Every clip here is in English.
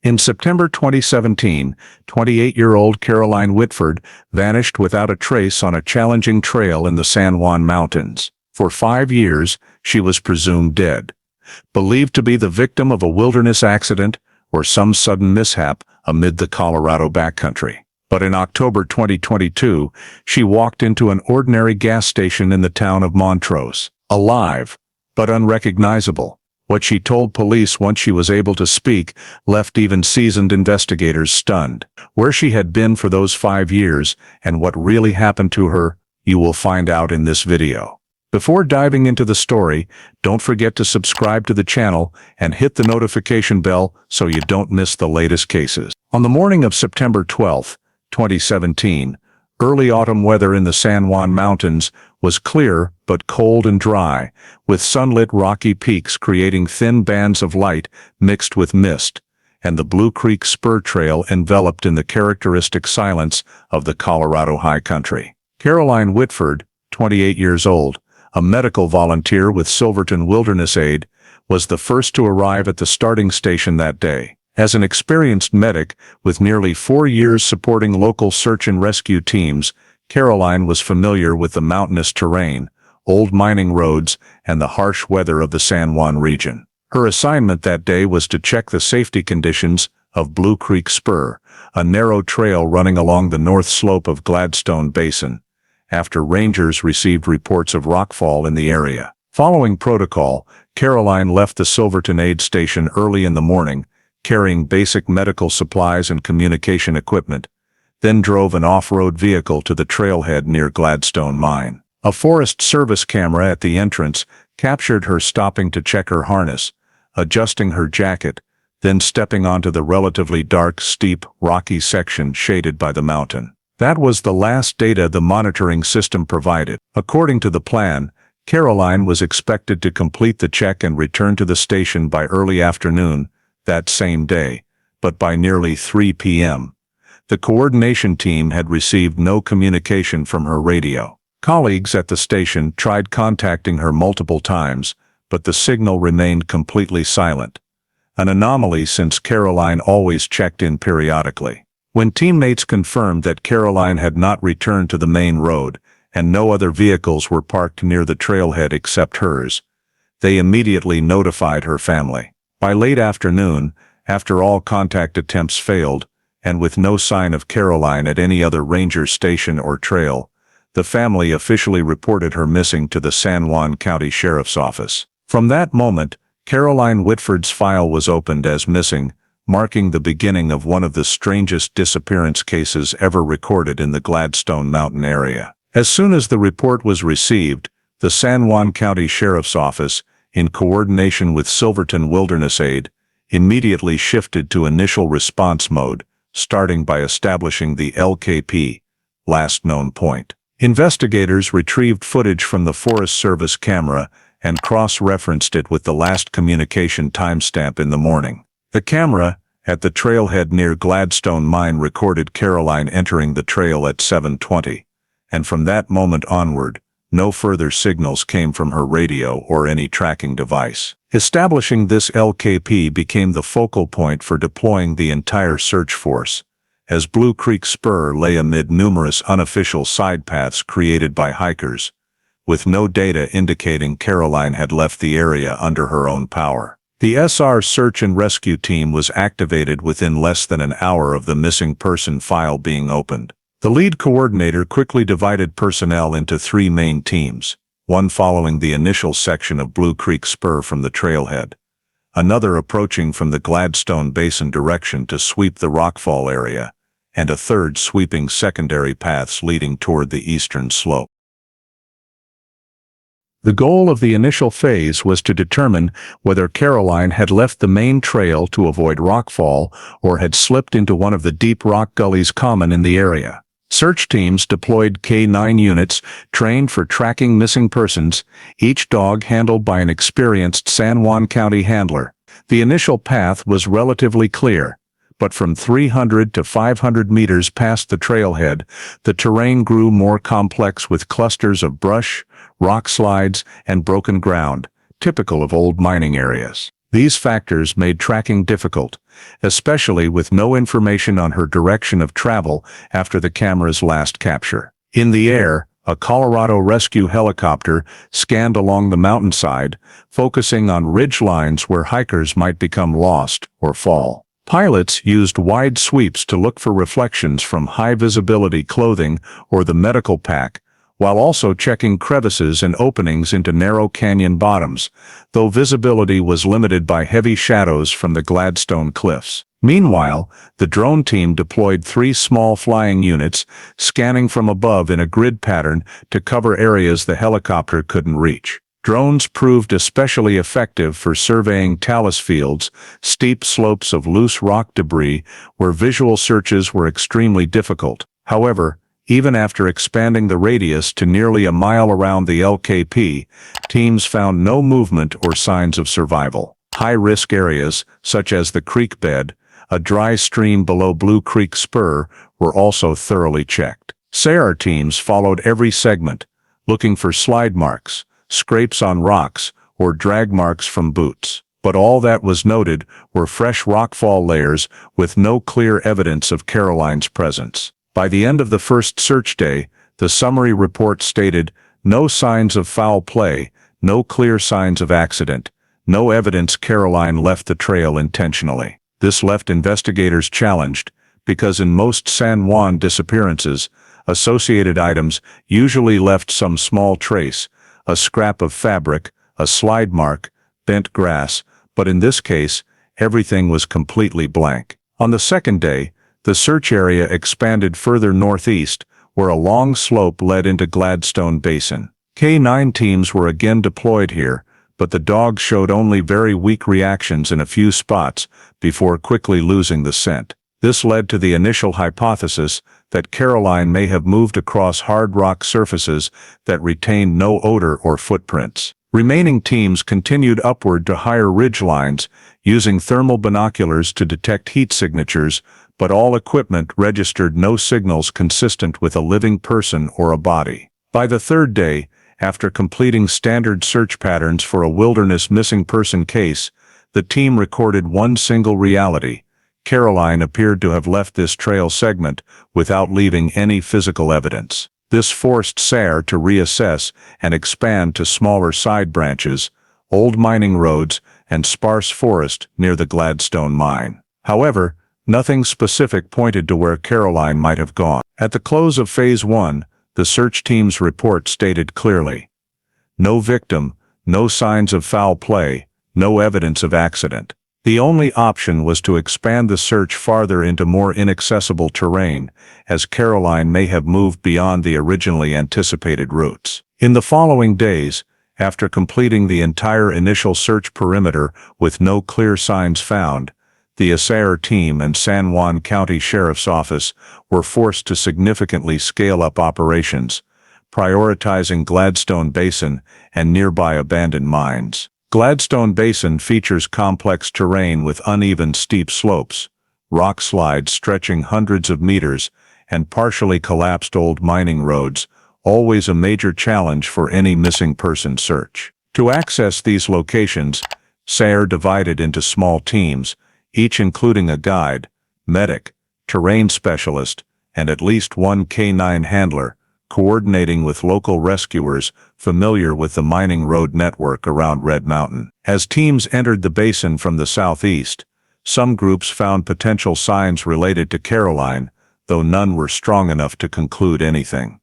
In September 2017, 28-year-old Caroline Whitford vanished without a trace on a challenging trail in the San Juan Mountains. For 5 years, she was presumed dead, believed to be the victim of a wilderness accident or some sudden mishap amid the Colorado backcountry. But in October 2022, she walked into an ordinary gas station in the town of Montrose, alive, but unrecognizable. What she told police once she was able to speak left even seasoned investigators stunned. Where she had been for those 5 years and what really happened to her, you will find out in this video. Before diving into the story, don't forget to subscribe to the channel and hit the notification bell so you don't miss the latest cases. On the morning of September 12, 2017, early autumn weather in the San Juan Mountains was clear but cold and dry, with sunlit rocky peaks creating thin bands of light mixed with mist, and the Blue Creek Spur Trail enveloped in the characteristic silence of the Colorado high country. Caroline Whitford, 28 years old, a medical volunteer with Silverton Wilderness Aid, was the first to arrive at the starting station that day. As an experienced medic with nearly 4 years supporting local search and rescue teams, Caroline was familiar with the mountainous terrain, old mining roads, and the harsh weather of the San Juan region. Her assignment that day was to check the safety conditions of Blue Creek Spur, a narrow trail running along the north slope of Gladstone Basin, after rangers received reports of rockfall in the area. Following protocol, Caroline left the Silverton aid station early in the morning, carrying basic medical supplies and communication equipment, then drove an off-road vehicle to the trailhead near Gladstone Mine. A Forest Service camera at the entrance captured her stopping to check her harness, adjusting her jacket, then stepping onto the relatively dark, steep, rocky section shaded by the mountain. That was the last data the monitoring system provided. According to the plan, Caroline was expected to complete the check and return to the station by early afternoon that same day, but by nearly 3 p.m., the coordination team had received no communication from her radio. Colleagues at the station tried contacting her multiple times, but the signal remained completely silent, an anomaly since Caroline always checked in periodically. When teammates confirmed that Caroline had not returned to the main road and no other vehicles were parked near the trailhead except hers, they immediately notified her family. By late afternoon, after all contact attempts failed, and with no sign of Caroline at any other ranger station or trail, the family officially reported her missing to the San Juan County Sheriff's Office. From that moment, Caroline Whitford's file was opened as missing, marking the beginning of one of the strangest disappearance cases ever recorded in the Gladstone Mountain area. As soon as the report was received, the San Juan County Sheriff's Office, in coordination with Silverton Wilderness Aid, immediately shifted to initial response mode, starting by establishing the LKP, last known point. Investigators retrieved footage from the Forest Service camera and cross-referenced it with the last communication timestamp in the morning. The camera, at the trailhead near Gladstone Mine, recorded Caroline entering the trail at 7:20, and from that moment onward, no further signals came from her radio or any tracking device. Establishing this LKP became the focal point for deploying the entire search force, as Blue Creek Spur lay amid numerous unofficial side paths created by hikers, with no data indicating Caroline had left the area under her own power. The SR search and rescue team was activated within less than an hour of the missing person file being opened. The lead coordinator quickly divided personnel into 3 main teams, one following the initial section of Blue Creek Spur from the trailhead, another approaching from the Gladstone Basin direction to sweep the rockfall area, and a third sweeping secondary paths leading toward the eastern slope. The goal of the initial phase was to determine whether Caroline had left the main trail to avoid rockfall or had slipped into one of the deep rock gullies common in the area. Search teams deployed K9 units trained for tracking missing persons, each dog handled by an experienced San Juan County handler. The initial path was relatively clear, but from 300 to 500 meters past the trailhead, the terrain grew more complex with clusters of brush, rock slides, and broken ground, typical of old mining areas. These factors made tracking difficult, especially with no information on her direction of travel after the camera's last capture. In the air, a Colorado rescue helicopter scanned along the mountainside, focusing on ridge lines where hikers might become lost or fall. Pilots used wide sweeps to look for reflections from high-visibility clothing or the medical pack, while also checking crevices and openings into narrow canyon bottoms, though visibility was limited by heavy shadows from the Gladstone cliffs. Meanwhile, the drone team deployed 3 small flying units, scanning from above in a grid pattern to cover areas the helicopter couldn't reach. Drones proved especially effective for surveying talus fields, steep slopes of loose rock debris, where visual searches were extremely difficult. However, even after expanding the radius to nearly a mile around the LKP, teams found no movement or signs of survival. High-risk areas, such as the creek bed, a dry stream below Blue Creek Spur, were also thoroughly checked. SAR teams followed every segment, looking for slide marks, scrapes on rocks, or drag marks from boots. But all that was noted were fresh rockfall layers with no clear evidence of Caroline's presence. By the end of the first search day, the summary report stated, "No signs of foul play, no clear signs of accident, no evidence Caroline left the trail intentionally." This left investigators challenged, because in most San Juan disappearances, associated items usually left some small trace, a scrap of fabric, a slide mark, bent grass, but in this case, everything was completely blank. On the second day, the search area expanded further northeast, where a long slope led into Gladstone Basin. K9 teams were again deployed here, but the dogs showed only very weak reactions in a few spots before quickly losing the scent. This led to the initial hypothesis that Caroline may have moved across hard rock surfaces that retained no odor or footprints. Remaining teams continued upward to higher ridge lines, using thermal binoculars to detect heat signatures, but all equipment registered no signals consistent with a living person or a body. By the third day, after completing standard search patterns for a wilderness missing person case, the team recorded one single reality. Caroline appeared to have left this trail segment without leaving any physical evidence. This forced SAR to reassess and expand to smaller side branches, old mining roads, and sparse forest near the Gladstone mine. However, nothing specific pointed to where Caroline might have gone. At the close of Phase 1, the search team's report stated clearly, "No victim, no signs of foul play, no evidence of accident." The only option was to expand the search farther into more inaccessible terrain, as Caroline may have moved beyond the originally anticipated routes. In the following days, after completing the entire initial search perimeter with no clear signs found, the SAR team and San Juan County Sheriff's Office were forced to significantly scale up operations, prioritizing Gladstone Basin and nearby abandoned mines. Gladstone Basin features complex terrain with uneven steep slopes, rock slides stretching hundreds of meters, and partially collapsed old mining roads, always a major challenge for any missing person search. To access these locations, SAR divided into small teams, each including a guide, medic, terrain specialist, and at least one K9 handler, coordinating with local rescuers familiar with the mining road network around Red Mountain. As teams entered the basin from the southeast, some groups found potential signs related to Caroline, though none were strong enough to conclude anything.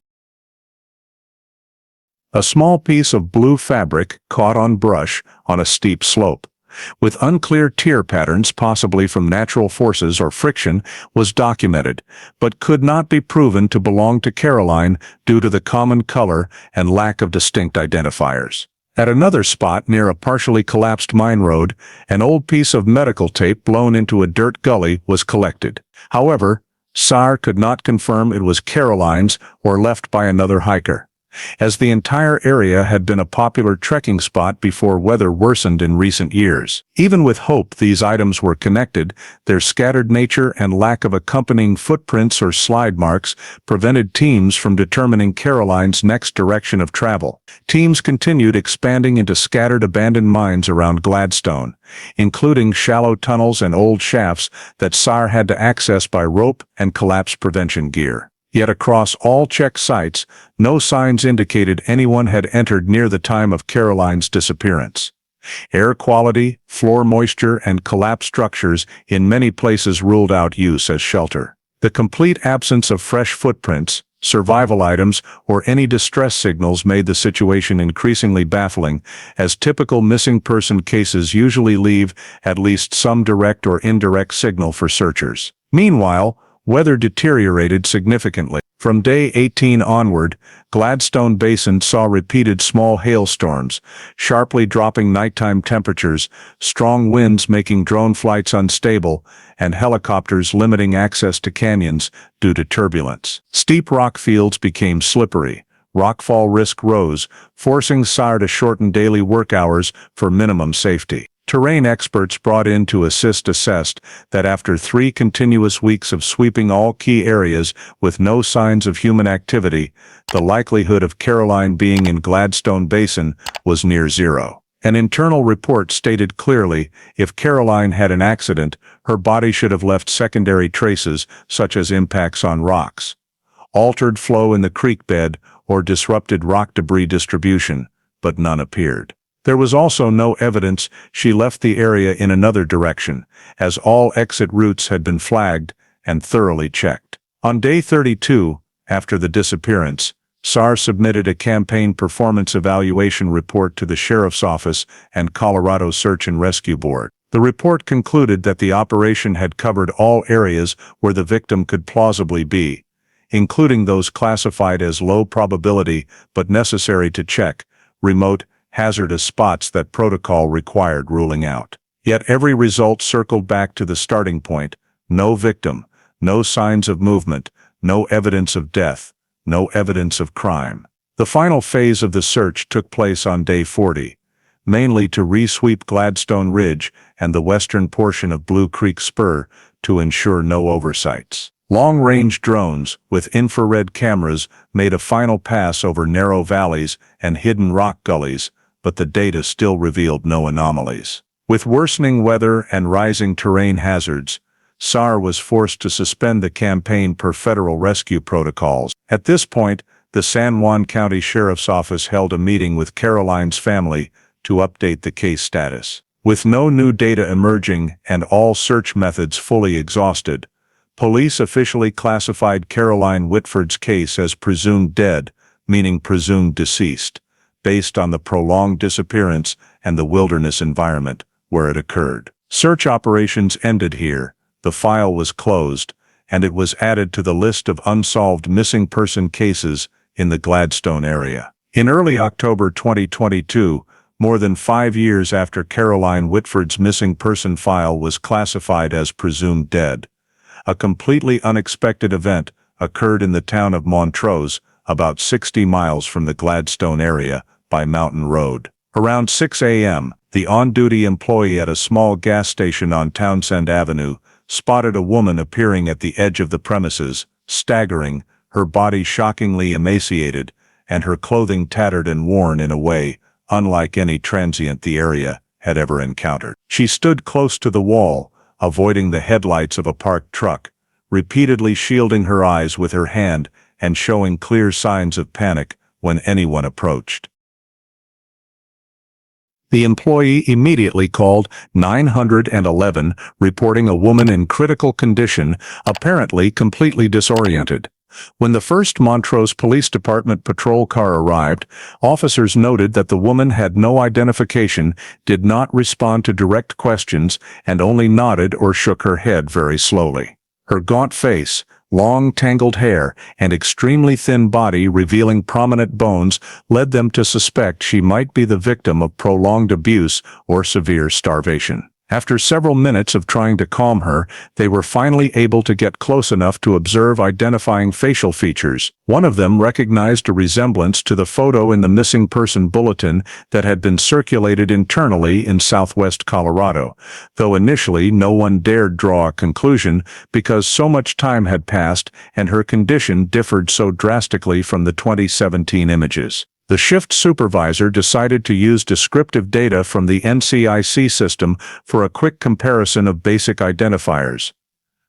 A small piece of blue fabric caught on brush on a steep slope, with unclear tear patterns possibly from natural forces or friction, was documented, but could not be proven to belong to Caroline due to the common color and lack of distinct identifiers. At another spot near a partially collapsed mine road, an old piece of medical tape blown into a dirt gully was collected. However, SAR could not confirm it was Caroline's or left by another hiker. as the entire area had been a popular trekking spot before weather worsened in recent years. Even with hope these items were connected, their scattered nature and lack of accompanying footprints or slide marks prevented teams from determining Caroline's next direction of travel. Teams continued expanding into scattered abandoned mines around Gladstone, including shallow tunnels and old shafts that SAR had to access by rope and collapse prevention gear. Yet across all check sites, no signs indicated anyone had entered near the time of Caroline's disappearance. Air quality, floor moisture, and collapsed structures in many places ruled out use as shelter. The complete absence of fresh footprints, survival items, or any distress signals made the situation increasingly baffling, as typical missing person cases usually leave at least some direct or indirect signal for searchers. Meanwhile, weather deteriorated significantly. From day 18 onward, Gladstone Basin saw repeated small hailstorms, sharply dropping nighttime temperatures, strong winds making drone flights unstable, and helicopters limiting access to canyons due to turbulence. Steep rock fields became slippery. Rockfall risk rose, forcing SAR to shorten daily work hours for minimum safety. Terrain experts brought in to assist assessed that after 3 continuous weeks of sweeping all key areas with no signs of human activity, the likelihood of Caroline being in Gladstone Basin was near zero. An internal report stated clearly, if Caroline had an accident, her body should have left secondary traces such as impacts on rocks, altered flow in the creek bed, or disrupted rock debris distribution, but none appeared. There was also no evidence she left the area in another direction, as all exit routes had been flagged and thoroughly checked. On day 32, after the disappearance, SAR submitted a campaign performance evaluation report to the Sheriff's Office and Colorado Search and Rescue Board. The report concluded that the operation had covered all areas where the victim could plausibly be, including those classified as low probability but necessary to check, remote, hazardous spots that protocol required ruling out. Yet every result circled back to the starting point: no victim, no signs of movement, no evidence of death, no evidence of crime. The final phase of the search took place on day 40, mainly to re-sweep Gladstone Ridge and the western portion of Blue Creek Spur to ensure no oversights. Long-range drones with infrared cameras made a final pass over narrow valleys and hidden rock gullies, but the data still revealed no anomalies. With worsening weather and rising terrain hazards, SAR was forced to suspend the campaign per federal rescue protocols. At this point, the San Juan County Sheriff's Office held a meeting with Caroline's family to update the case status. With no new data emerging and all search methods fully exhausted, police officially classified Caroline Whitford's case as presumed dead, meaning presumed deceased, based on the prolonged disappearance and the wilderness environment where it occurred. Search operations ended here, the file was closed, and it was added to the list of unsolved missing person cases in the Gladstone area. In early October 2022, more than 5 years after Caroline Whitford's missing person file was classified as presumed dead, a completely unexpected event occurred in the town of Montrose, about 60 miles from the Gladstone area, by Mountain Road. Around 6 a.m., the on-duty employee at a small gas station on Townsend Avenue spotted a woman appearing at the edge of the premises, staggering, her body shockingly emaciated, and her clothing tattered and worn in a way unlike any transient the area had ever encountered. She stood close to the wall, avoiding the headlights of a parked truck, repeatedly shielding her eyes with her hand and showing clear signs of panic when anyone approached. The employee immediately called 911, reporting a woman in critical condition, apparently completely disoriented. When the first Montrose Police Department patrol car arrived, officers noted that the woman had no identification, did not respond to direct questions, and only nodded or shook her head very slowly. Her gaunt face, long tangled hair, and extremely thin body revealing prominent bones led them to suspect she might be the victim of prolonged abuse or severe starvation. After several minutes of trying to calm her, they were finally able to get close enough to observe identifying facial features. One of them recognized a resemblance to the photo in the missing person bulletin that had been circulated internally in southwest Colorado, though initially no one dared draw a conclusion because so much time had passed and her condition differed so drastically from the 2017 images. The shift supervisor decided to use descriptive data from the NCIC system for a quick comparison of basic identifiers: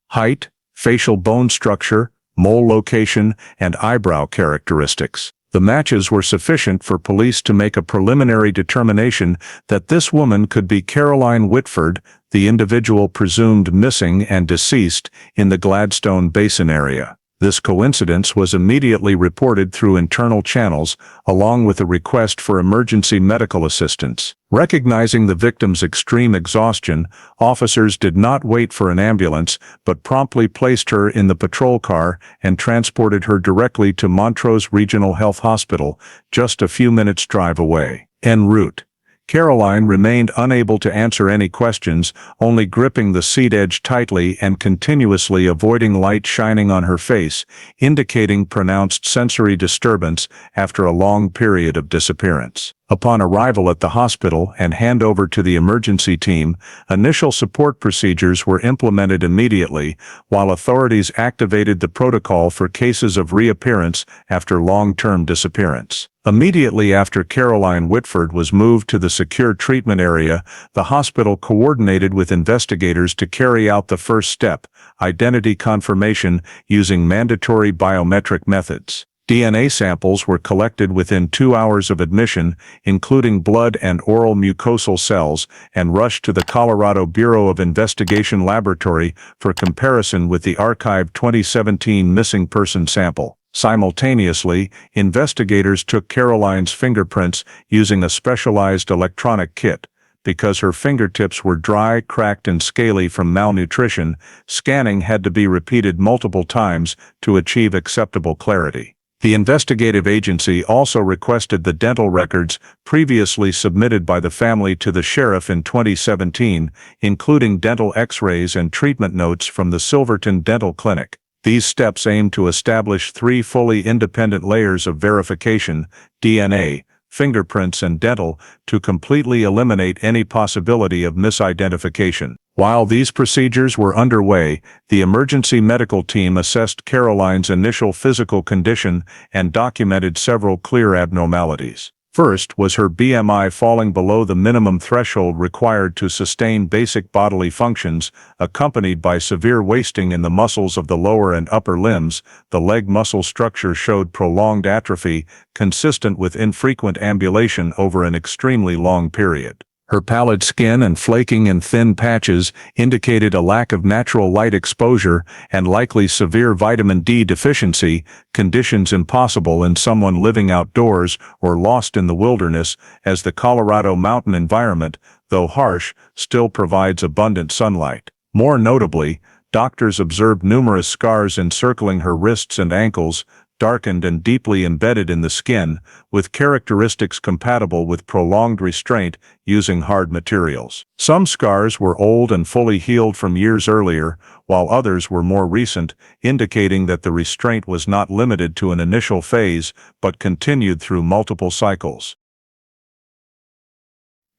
height, facial bone structure, mole location, and eyebrow characteristics. The matches were sufficient for police to make a preliminary determination that this woman could be Caroline Whitford, the individual presumed missing and deceased in the Gladstone Basin area. This coincidence was immediately reported through internal channels, along with a request for emergency medical assistance. Recognizing the victim's extreme exhaustion, officers did not wait for an ambulance, but promptly placed her in the patrol car and transported her directly to Montrose Regional Health Hospital, just a few minutes' drive away. En route, Caroline remained unable to answer any questions, only gripping the seat edge tightly and continuously avoiding light shining on her face, indicating pronounced sensory disturbance after a long period of disappearance. Upon arrival at the hospital and handover to the emergency team, initial support procedures were implemented immediately, while authorities activated the protocol for cases of reappearance after long-term disappearance. Immediately after Caroline Whitford was moved to the secure treatment area, the hospital coordinated with investigators to carry out the first step, identity confirmation, using mandatory biometric methods. DNA samples were collected within 2 hours of admission, including blood and oral mucosal cells, and rushed to the Colorado Bureau of Investigation laboratory for comparison with the archived 2017 missing person sample. Simultaneously, investigators took Caroline's fingerprints using a specialized electronic kit. Because her fingertips were dry, cracked, and scaly from malnutrition, scanning had to be repeated multiple times to achieve acceptable clarity. The investigative agency also requested the dental records previously submitted by the family to the sheriff in 2017, including dental x-rays and treatment notes from the Silverton Dental Clinic. These steps aim to establish 3 fully independent layers of verification: DNA, fingerprints, and dental, to completely eliminate any possibility of misidentification. While these procedures were underway, the emergency medical team assessed Caroline's initial physical condition and documented several clear abnormalities. First was her BMI falling below the minimum threshold required to sustain basic bodily functions, accompanied by severe wasting in the muscles of the lower and upper limbs. The leg muscle structure showed prolonged atrophy, consistent with infrequent ambulation over an extremely long period. Her pallid skin and flaking in thin patches indicated a lack of natural light exposure and likely severe vitamin D deficiency, conditions impossible in someone living outdoors or lost in the wilderness, as the Colorado mountain environment, though harsh, still provides abundant sunlight. More notably, doctors observed numerous scars encircling her wrists and ankles, darkened and deeply embedded in the skin, with characteristics compatible with prolonged restraint using hard materials. Some scars were old and fully healed from years earlier, while others were more recent, indicating that the restraint was not limited to an initial phase but continued through multiple cycles.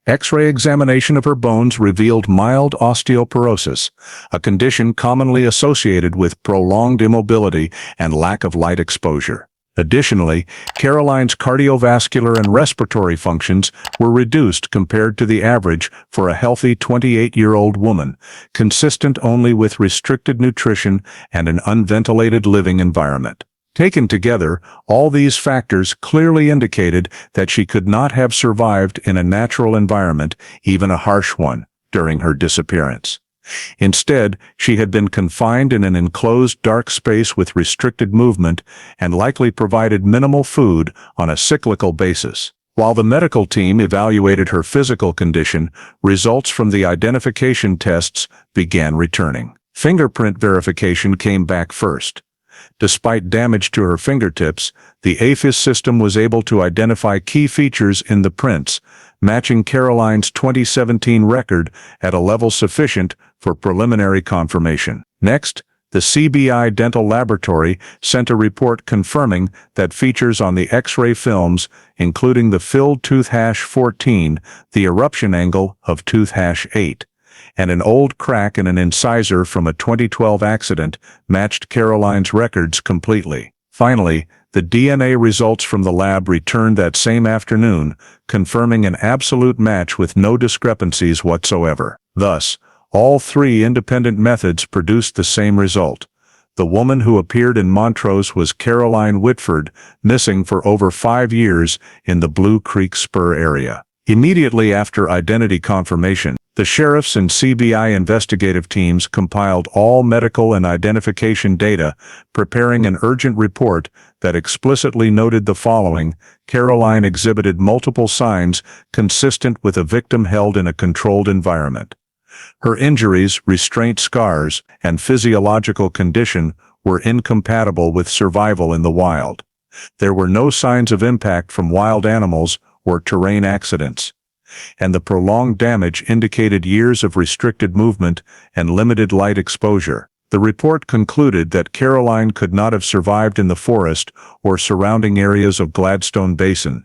X-ray examination of her bones revealed mild osteoporosis, a condition commonly associated with prolonged immobility and lack of light exposure. Additionally, Caroline's cardiovascular and respiratory functions were reduced compared to the average for a healthy 28-year-old woman, consistent only with restricted nutrition and an unventilated living environment. Taken together, all these factors clearly indicated that she could not have survived in a natural environment, even a harsh one, during her disappearance. Instead, she had been confined in an enclosed dark space with restricted movement and likely provided minimal food on a cyclical basis. While the medical team evaluated her physical condition, results from the identification tests began returning. Fingerprint verification came back first. Despite damage to her fingertips, the AFIS system was able to identify key features in the prints, matching Caroline's 2017 record at a level sufficient for preliminary confirmation. Next, the CBI Dental Laboratory sent a report confirming that features on the X-ray films, including the filled tooth hash 14, the eruption angle of tooth hash 8, and an old crack in an incisor from a 2012 accident, matched Caroline's records completely. Finally, the DNA results from the lab returned that same afternoon, confirming an absolute match with no discrepancies whatsoever. Thus, all three independent methods produced the same result. The woman who appeared in Montrose was Caroline Whitford, missing for over 5 years in the Blue Creek Spur area. Immediately after identity confirmation, the sheriff's and CBI investigative teams compiled all medical and identification data, preparing an urgent report that explicitly noted the following: Caroline exhibited multiple signs consistent with a victim held in a controlled environment. Her injuries, restraint scars, and physiological condition were incompatible with survival in the wild. There were no signs of impact from wild animals or terrain accidents, and the prolonged damage indicated years of restricted movement and limited light exposure. The report concluded that Caroline could not have survived in the forest or surrounding areas of Gladstone Basin.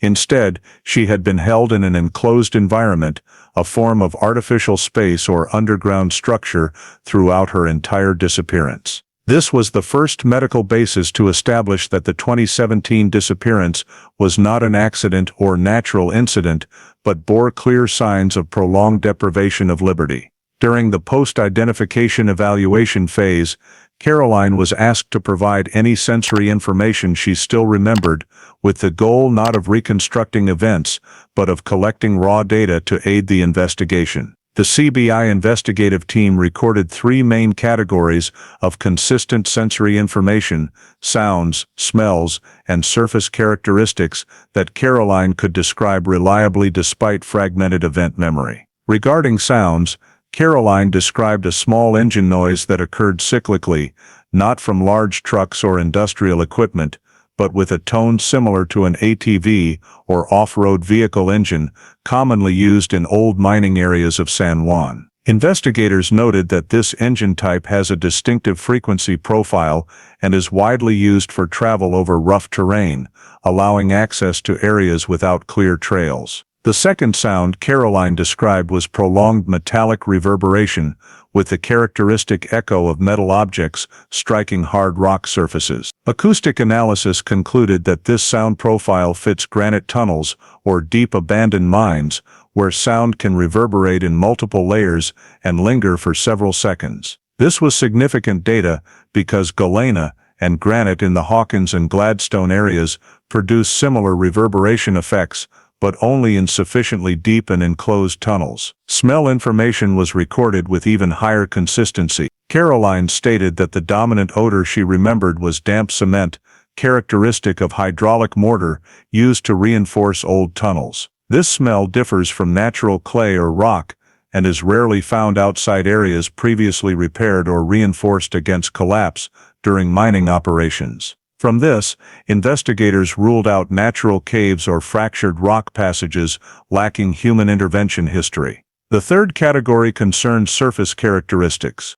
Instead, she had been held in an enclosed environment, a form of artificial space or underground structure, throughout her entire disappearance. This was the first medical basis to establish that the 2017 disappearance was not an accident or natural incident, but bore clear signs of prolonged deprivation of liberty. During the post-identification evaluation phase, Caroline was asked to provide any sensory information she still remembered, with the goal not of reconstructing events, but of collecting raw data to aid the investigation. The CBI investigative team recorded 3 main categories of consistent sensory information: sounds, smells, and surface characteristics that Caroline could describe reliably despite fragmented event memory. Regarding sounds, Caroline described a small engine noise that occurred cyclically, not from large trucks or industrial equipment, but with a tone similar to an ATV or off-road vehicle engine, commonly used in old mining areas of San Juan. Investigators noted that this engine type has a distinctive frequency profile and is widely used for travel over rough terrain, allowing access to areas without clear trails. The second sound Caroline described was prolonged metallic reverberation, with the characteristic echo of metal objects striking hard rock surfaces. Acoustic analysis concluded that this sound profile fits granite tunnels or deep abandoned mines, where sound can reverberate in multiple layers and linger for several seconds. This was significant data because galena and granite in the Hawkins and Gladstone areas produce similar reverberation effects, but only in sufficiently deep and enclosed tunnels. Smell information was recorded with even higher consistency. Caroline stated that the dominant odor she remembered was damp cement, characteristic of hydraulic mortar used to reinforce old tunnels. This smell differs from natural clay or rock and is rarely found outside areas previously repaired or reinforced against collapse during mining operations. From this, investigators ruled out natural caves or fractured rock passages lacking human intervention history. The third category concerned surface characteristics.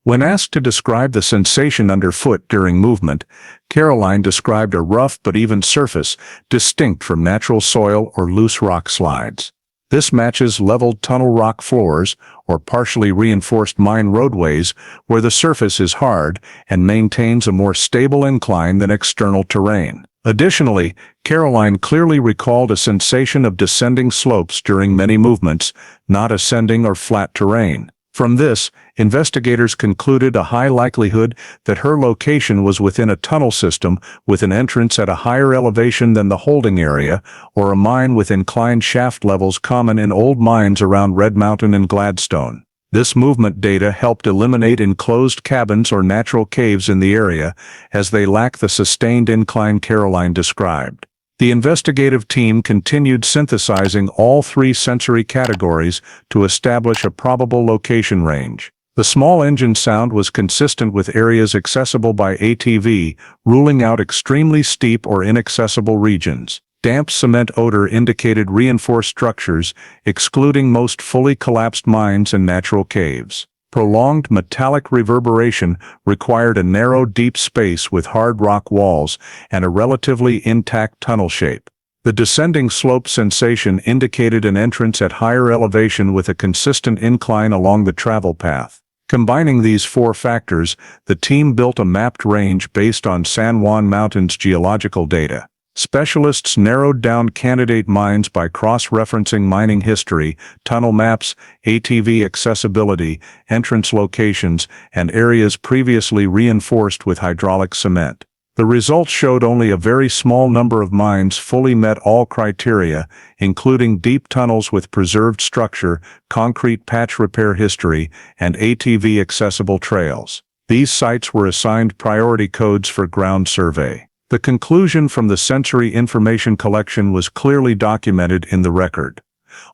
When asked to describe the sensation underfoot during movement, Caroline described a rough but even surface, distinct from natural soil or loose rock slides. This matches leveled tunnel rock floors or partially reinforced mine roadways where the surface is hard and maintains a more stable incline than external terrain. Additionally, Caroline clearly recalled a sensation of descending slopes during many movements, not ascending or flat terrain. From this, investigators concluded a high likelihood that her location was within a tunnel system with an entrance at a higher elevation than the holding area, or a mine with inclined shaft levels common in old mines around Red Mountain and Gladstone. This movement data helped eliminate enclosed cabins or natural caves in the area, as they lack the sustained incline Caroline described. The investigative team continued synthesizing all 3 sensory categories to establish a probable location range. The small engine sound was consistent with areas accessible by ATV, ruling out extremely steep or inaccessible regions. Damp cement odor indicated reinforced structures, excluding most fully collapsed mines and natural caves. Prolonged metallic reverberation required a narrow, deep space with hard rock walls and a relatively intact tunnel shape. The descending slope sensation indicated an entrance at higher elevation with a consistent incline along the travel path. Combining these four factors, the team built a mapped range based on San Juan Mountains geological data. Specialists narrowed down candidate mines by cross-referencing mining history, tunnel maps, ATV accessibility, entrance locations, and areas previously reinforced with hydraulic cement. The results showed only a very small number of mines fully met all criteria, including deep tunnels with preserved structure, concrete patch repair history, and ATV-accessible trails. These sites were assigned priority codes for ground survey. The conclusion from the sensory information collection was clearly documented in the record.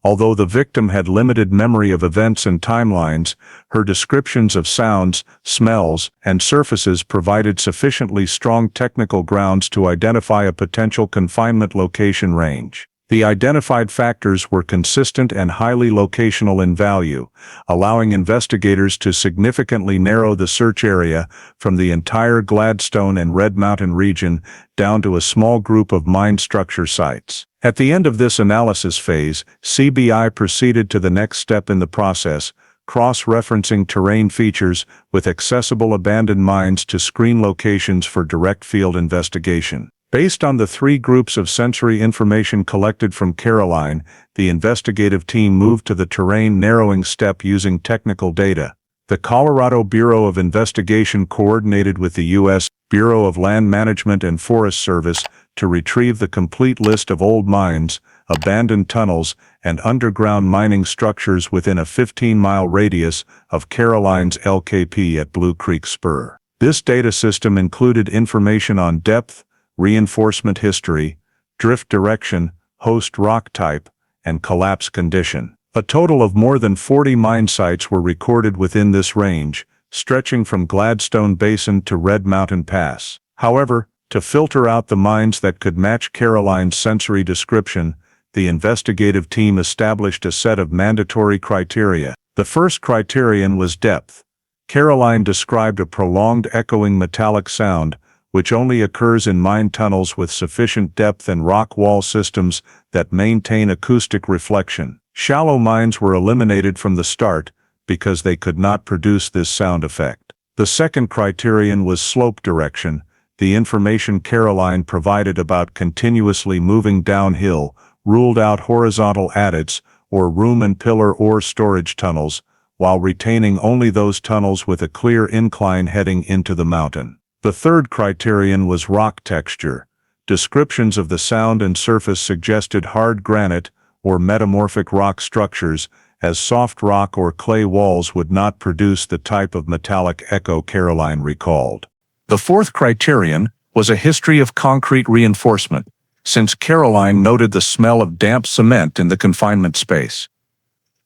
Although the victim had limited memory of events and timelines, her descriptions of sounds, smells, and surfaces provided sufficiently strong technical grounds to identify a potential confinement location range. The identified factors were consistent and highly locational in value, allowing investigators to significantly narrow the search area from the entire Gladstone and Red Mountain region down to a small group of mine structure sites. At the end of this analysis phase, CBI proceeded to the next step in the process, cross-referencing terrain features with accessible abandoned mines to screen locations for direct field investigation. Based on the three groups of sensory information collected from Caroline, the investigative team moved to the terrain narrowing step using technical data. The Colorado Bureau of Investigation coordinated with the U.S. Bureau of Land Management and Forest Service to retrieve the complete list of old mines, abandoned tunnels, and underground mining structures within a 15-mile radius of Caroline's LKP at Blue Creek Spur. This data system included information on depth, reinforcement history, drift direction, host rock type, and collapse condition. A total of more than 40 mine sites were recorded within this range, stretching from Gladstone Basin to Red Mountain Pass. However, to filter out the mines that could match Caroline's sensory description, the investigative team established a set of mandatory criteria. The first criterion was depth. Caroline described a prolonged echoing metallic sound, which only occurs in mine tunnels with sufficient depth and rock wall systems that maintain acoustic reflection. Shallow mines were eliminated from the start because they could not produce this sound effect. The second criterion was slope direction. The information Caroline provided about continuously moving downhill ruled out horizontal adits or room and pillar ore storage tunnels, while retaining only those tunnels with a clear incline heading into the mountain. The third criterion was rock texture. Descriptions of the sound and surface suggested hard granite or metamorphic rock structures, as soft rock or clay walls would not produce the type of metallic echo Caroline recalled. The fourth criterion was a history of concrete reinforcement, since Caroline noted the smell of damp cement in the confinement space.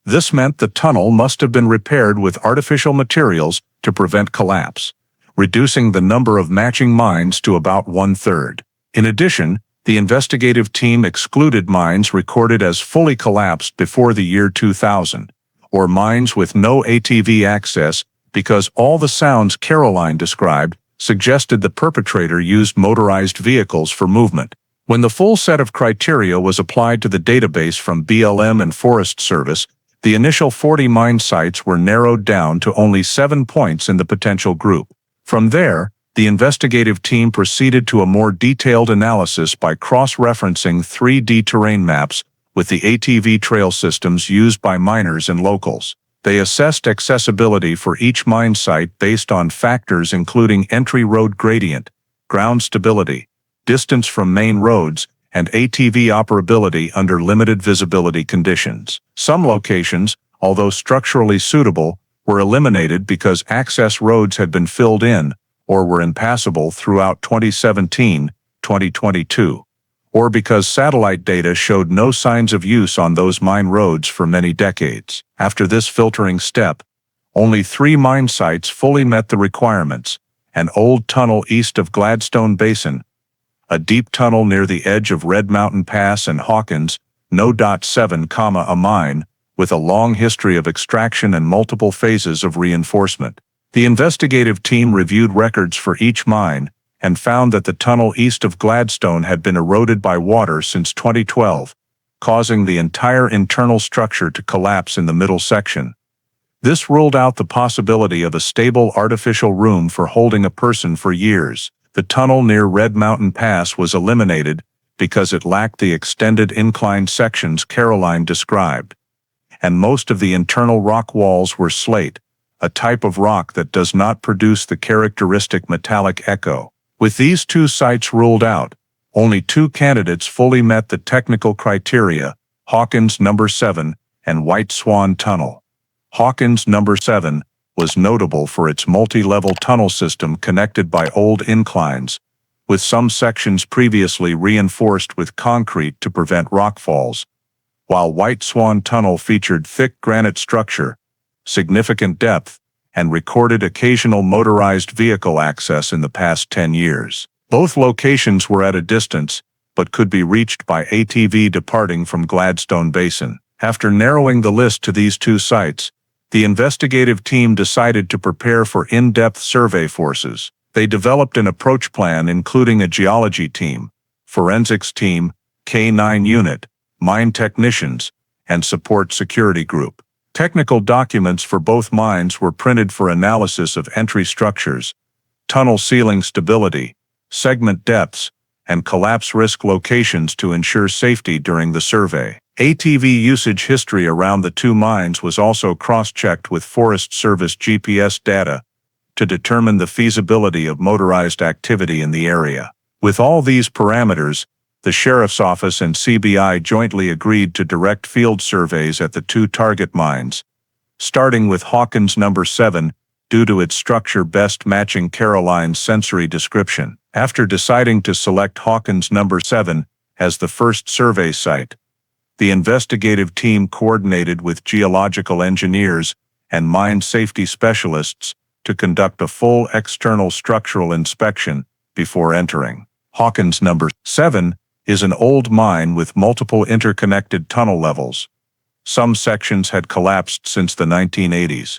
This meant the tunnel must have been repaired with artificial materials to prevent collapse, reducing the number of matching mines to about 1/3. In addition, the investigative team excluded mines recorded as fully collapsed before the year 2000, or mines with no ATV access, because all the sounds Caroline described suggested the perpetrator used motorized vehicles for movement. When the full set of criteria was applied to the database from BLM and Forest Service, the initial 40 mine sites were narrowed down to only 7 points in the potential group. From there, the investigative team proceeded to a more detailed analysis by cross-referencing 3D terrain maps with the ATV trail systems used by miners and locals. They assessed accessibility for each mine site based on factors including entry road gradient, ground stability, distance from main roads, and ATV operability under limited visibility conditions. Some locations, although structurally suitable, were eliminated because access roads had been filled in or were impassable throughout 2017-2022, or because satellite data showed no signs of use on those mine roads for many decades. After this filtering step, only 3 mine sites fully met the requirements: an old tunnel east of Gladstone Basin, a deep tunnel near the edge of Red Mountain Pass and Hawkins, No.7, a mine, with a long history of extraction and multiple phases of reinforcement. The investigative team reviewed records for each mine and found that the tunnel east of Gladstone had been eroded by water since 2012, causing the entire internal structure to collapse in the middle section. This ruled out the possibility of a stable artificial room for holding a person for years. The tunnel near Red Mountain Pass was eliminated because it lacked the extended incline sections Caroline described, and most of the internal rock walls were slate, a type of rock that does not produce the characteristic metallic echo. With these two sites ruled out, only two candidates fully met the technical criteria: Hawkins No. 7 and White Swan Tunnel. Hawkins No. 7 was notable for its multi-level tunnel system connected by old inclines, with some sections previously reinforced with concrete to prevent rockfalls, while White Swan Tunnel featured thick granite structure, significant depth, and recorded occasional motorized vehicle access in the past 10 years. Both locations were at a distance, but could be reached by ATV departing from Gladstone Basin. After narrowing the list to these two sites, the investigative team decided to prepare for in-depth survey forces. They developed an approach plan including a geology team, forensics team, K-9 unit, mine technicians, and support security group. Technical documents for both mines were printed for analysis of entry structures, tunnel ceiling stability, segment depths, and collapse risk locations to ensure safety during the survey. ATV usage history around the two mines was also cross-checked with Forest Service GPS data to determine the feasibility of motorized activity in the area. With all these parameters, the Sheriff's Office and CBI jointly agreed to direct field surveys at the two target mines, starting with Hawkins No. 7, due to its structure best matching Caroline's sensory description. After deciding to select Hawkins No. 7 as the first survey site, the investigative team coordinated with geological engineers and mine safety specialists to conduct a full external structural inspection before entering. Hawkins No. 7 is an old mine with multiple interconnected tunnel levels. Some sections had collapsed since the 1980s,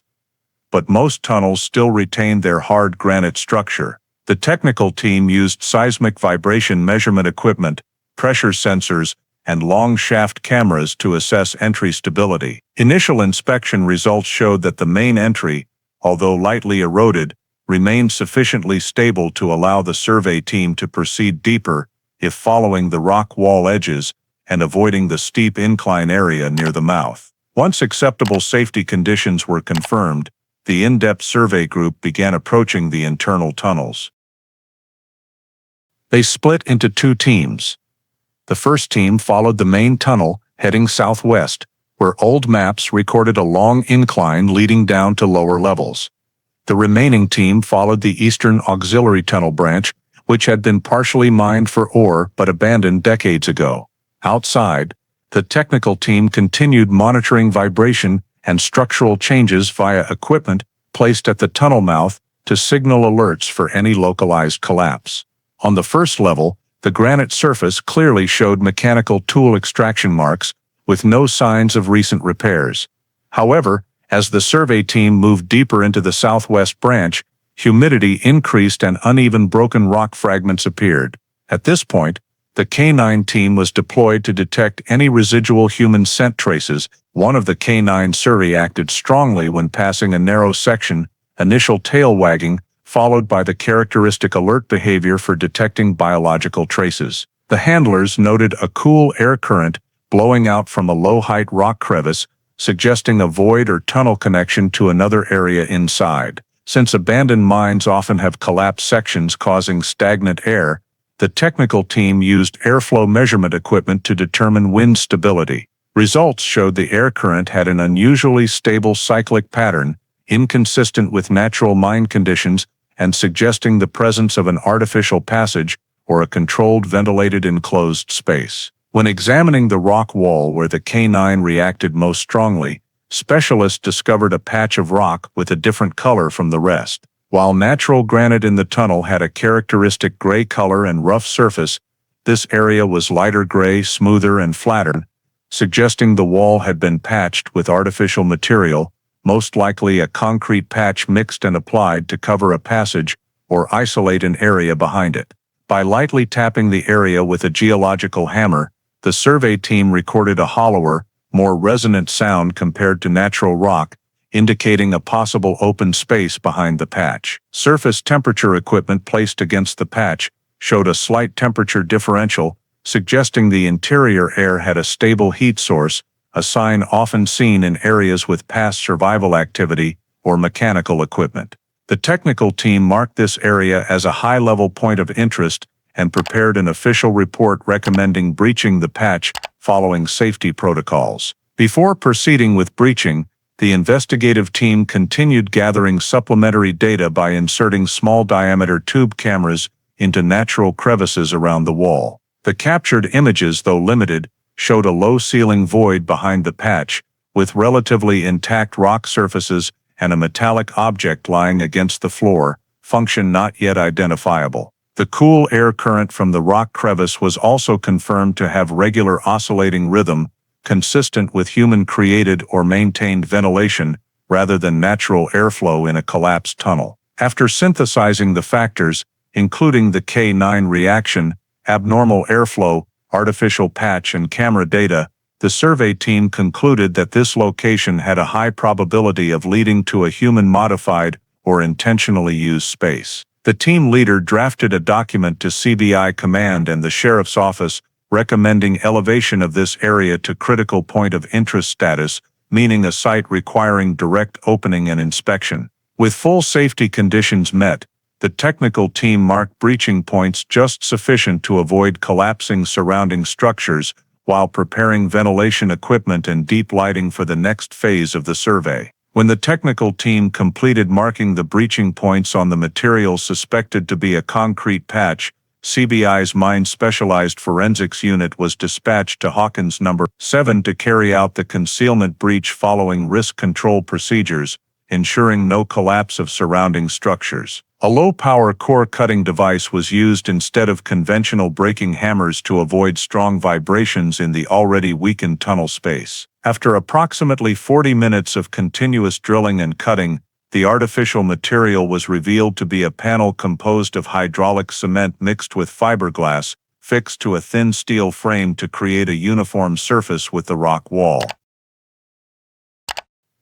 but most tunnels still retained their hard granite structure. The technical team used seismic vibration measurement equipment, pressure sensors, and long shaft cameras to assess entry stability. Initial inspection results showed that the main entry, although lightly eroded, remained sufficiently stable to allow the survey team to proceed deeper if following the rock wall edges and avoiding the steep incline area near the mouth. Once acceptable safety conditions were confirmed, the in-depth survey group began approaching the internal tunnels. They split into two teams. The first team followed the main tunnel, heading southwest, where old maps recorded a long incline leading down to lower levels. The remaining team followed the eastern auxiliary tunnel branch, which had been partially mined for ore but abandoned decades ago. Outside, the technical team continued monitoring vibration and structural changes via equipment placed at the tunnel mouth to signal alerts for any localized collapse. On the first level, the granite surface clearly showed mechanical tool extraction marks, with no signs of recent repairs. However, as the survey team moved deeper into the southwest branch, humidity increased and uneven broken rock fragments appeared. At this point, the K-9 team was deployed to detect any residual human scent traces. One of the K-9 survey acted strongly when passing a narrow section, initial tail wagging, followed by the characteristic alert behavior for detecting biological traces. The handlers noted a cool air current blowing out from a low-height rock crevice, suggesting a void or tunnel connection to another area inside. Since abandoned mines often have collapsed sections causing stagnant air, the technical team used airflow measurement equipment to determine wind stability. Results showed the air current had an unusually stable cyclic pattern, inconsistent with natural mine conditions and suggesting the presence of an artificial passage or a controlled ventilated enclosed space. When examining the rock wall where the K-9 reacted most strongly, specialists discovered a patch of rock with a different color from the rest. While natural granite in the tunnel had a characteristic gray color and rough surface, this area was lighter gray, smoother, and flatter, suggesting the wall had been patched with artificial material, most likely a concrete patch mixed and applied to cover a passage or isolate an area behind it. By lightly tapping the area with a geological hammer, the survey team recorded a hollower, more resonant sound compared to natural rock, indicating a possible open space behind the patch. Surface temperature equipment placed against the patch showed a slight temperature differential, suggesting the interior air had a stable heat source, a sign often seen in areas with past survival activity or mechanical equipment. The technical team marked this area as a high-level point of interest and prepared an official report recommending breaching the patch following safety protocols. Before proceeding with breaching, the investigative team continued gathering supplementary data by inserting small-diameter tube cameras into natural crevices around the wall. The captured images, though limited, showed a low ceiling void behind the patch, with relatively intact rock surfaces and a metallic object lying against the floor, function not yet identifiable. The cool air current from the rock crevice was also confirmed to have regular oscillating rhythm, consistent with human-created or maintained ventilation rather than natural airflow in a collapsed tunnel. After synthesizing the factors, including the K9 reaction, abnormal airflow, artificial patch, and camera data, the survey team concluded that this location had a high probability of leading to a human-modified or intentionally used space. The team leader drafted a document to CBI Command and the Sheriff's Office recommending elevation of this area to critical point of interest status, meaning a site requiring direct opening and inspection. With full safety conditions met, the technical team marked breaching points just sufficient to avoid collapsing surrounding structures while preparing ventilation equipment and deep lighting for the next phase of the survey. When the technical team completed marking the breaching points on the material suspected to be a concrete patch, CBI's Mine Specialized Forensics Unit was dispatched to Hawkins No. 7 to carry out the concealment breach following risk control procedures, ensuring no collapse of surrounding structures. A low-power core-cutting device was used instead of conventional breaking hammers to avoid strong vibrations in the already weakened tunnel space. After approximately 40 minutes of continuous drilling and cutting, the artificial material was revealed to be a panel composed of hydraulic cement mixed with fiberglass, fixed to a thin steel frame to create a uniform surface with the rock wall.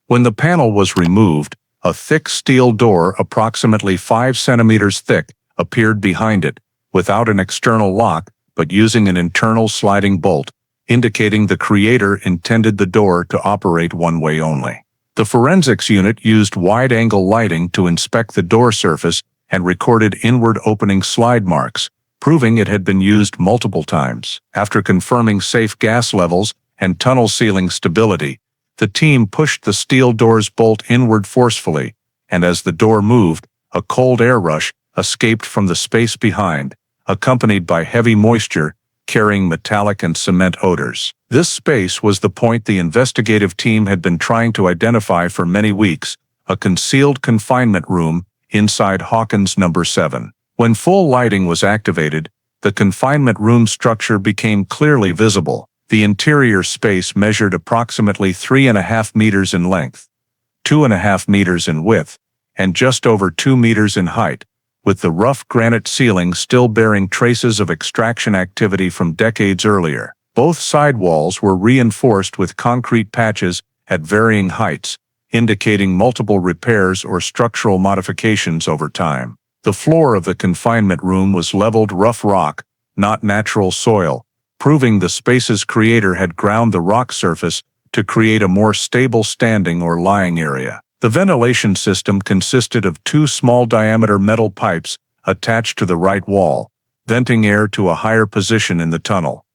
When the panel was removed, a thick steel door approximately 5 centimeters thick appeared behind it, without an external lock, but using an internal sliding bolt, indicating the creator intended the door to operate one way only. The forensics unit used wide-angle lighting to inspect the door surface and recorded inward opening slide marks, proving it had been used multiple times. After confirming safe gas levels and tunnel ceiling stability, the team pushed the steel door's bolt inward forcefully, and as the door moved, a cold air rush escaped from the space behind, accompanied by heavy moisture, carrying metallic and cement odors. This space was the point the investigative team had been trying to identify for many weeks, a concealed confinement room inside Hawkins No. 7. When full lighting was activated, the confinement room structure became clearly visible. The interior space measured approximately 3.5 meters in length, 2.5 meters in width, and just over 2 meters in height, with the rough granite ceiling still bearing traces of extraction activity from decades earlier. Both side walls were reinforced with concrete patches at varying heights, indicating multiple repairs or structural modifications over time. The floor of the confinement room was leveled rough rock, not natural soil, proving the space's creator had ground the rock surface to create a more stable standing or lying area. The ventilation system consisted of 2 small-diameter metal pipes attached to the right wall, venting air to a higher position in the tunnel.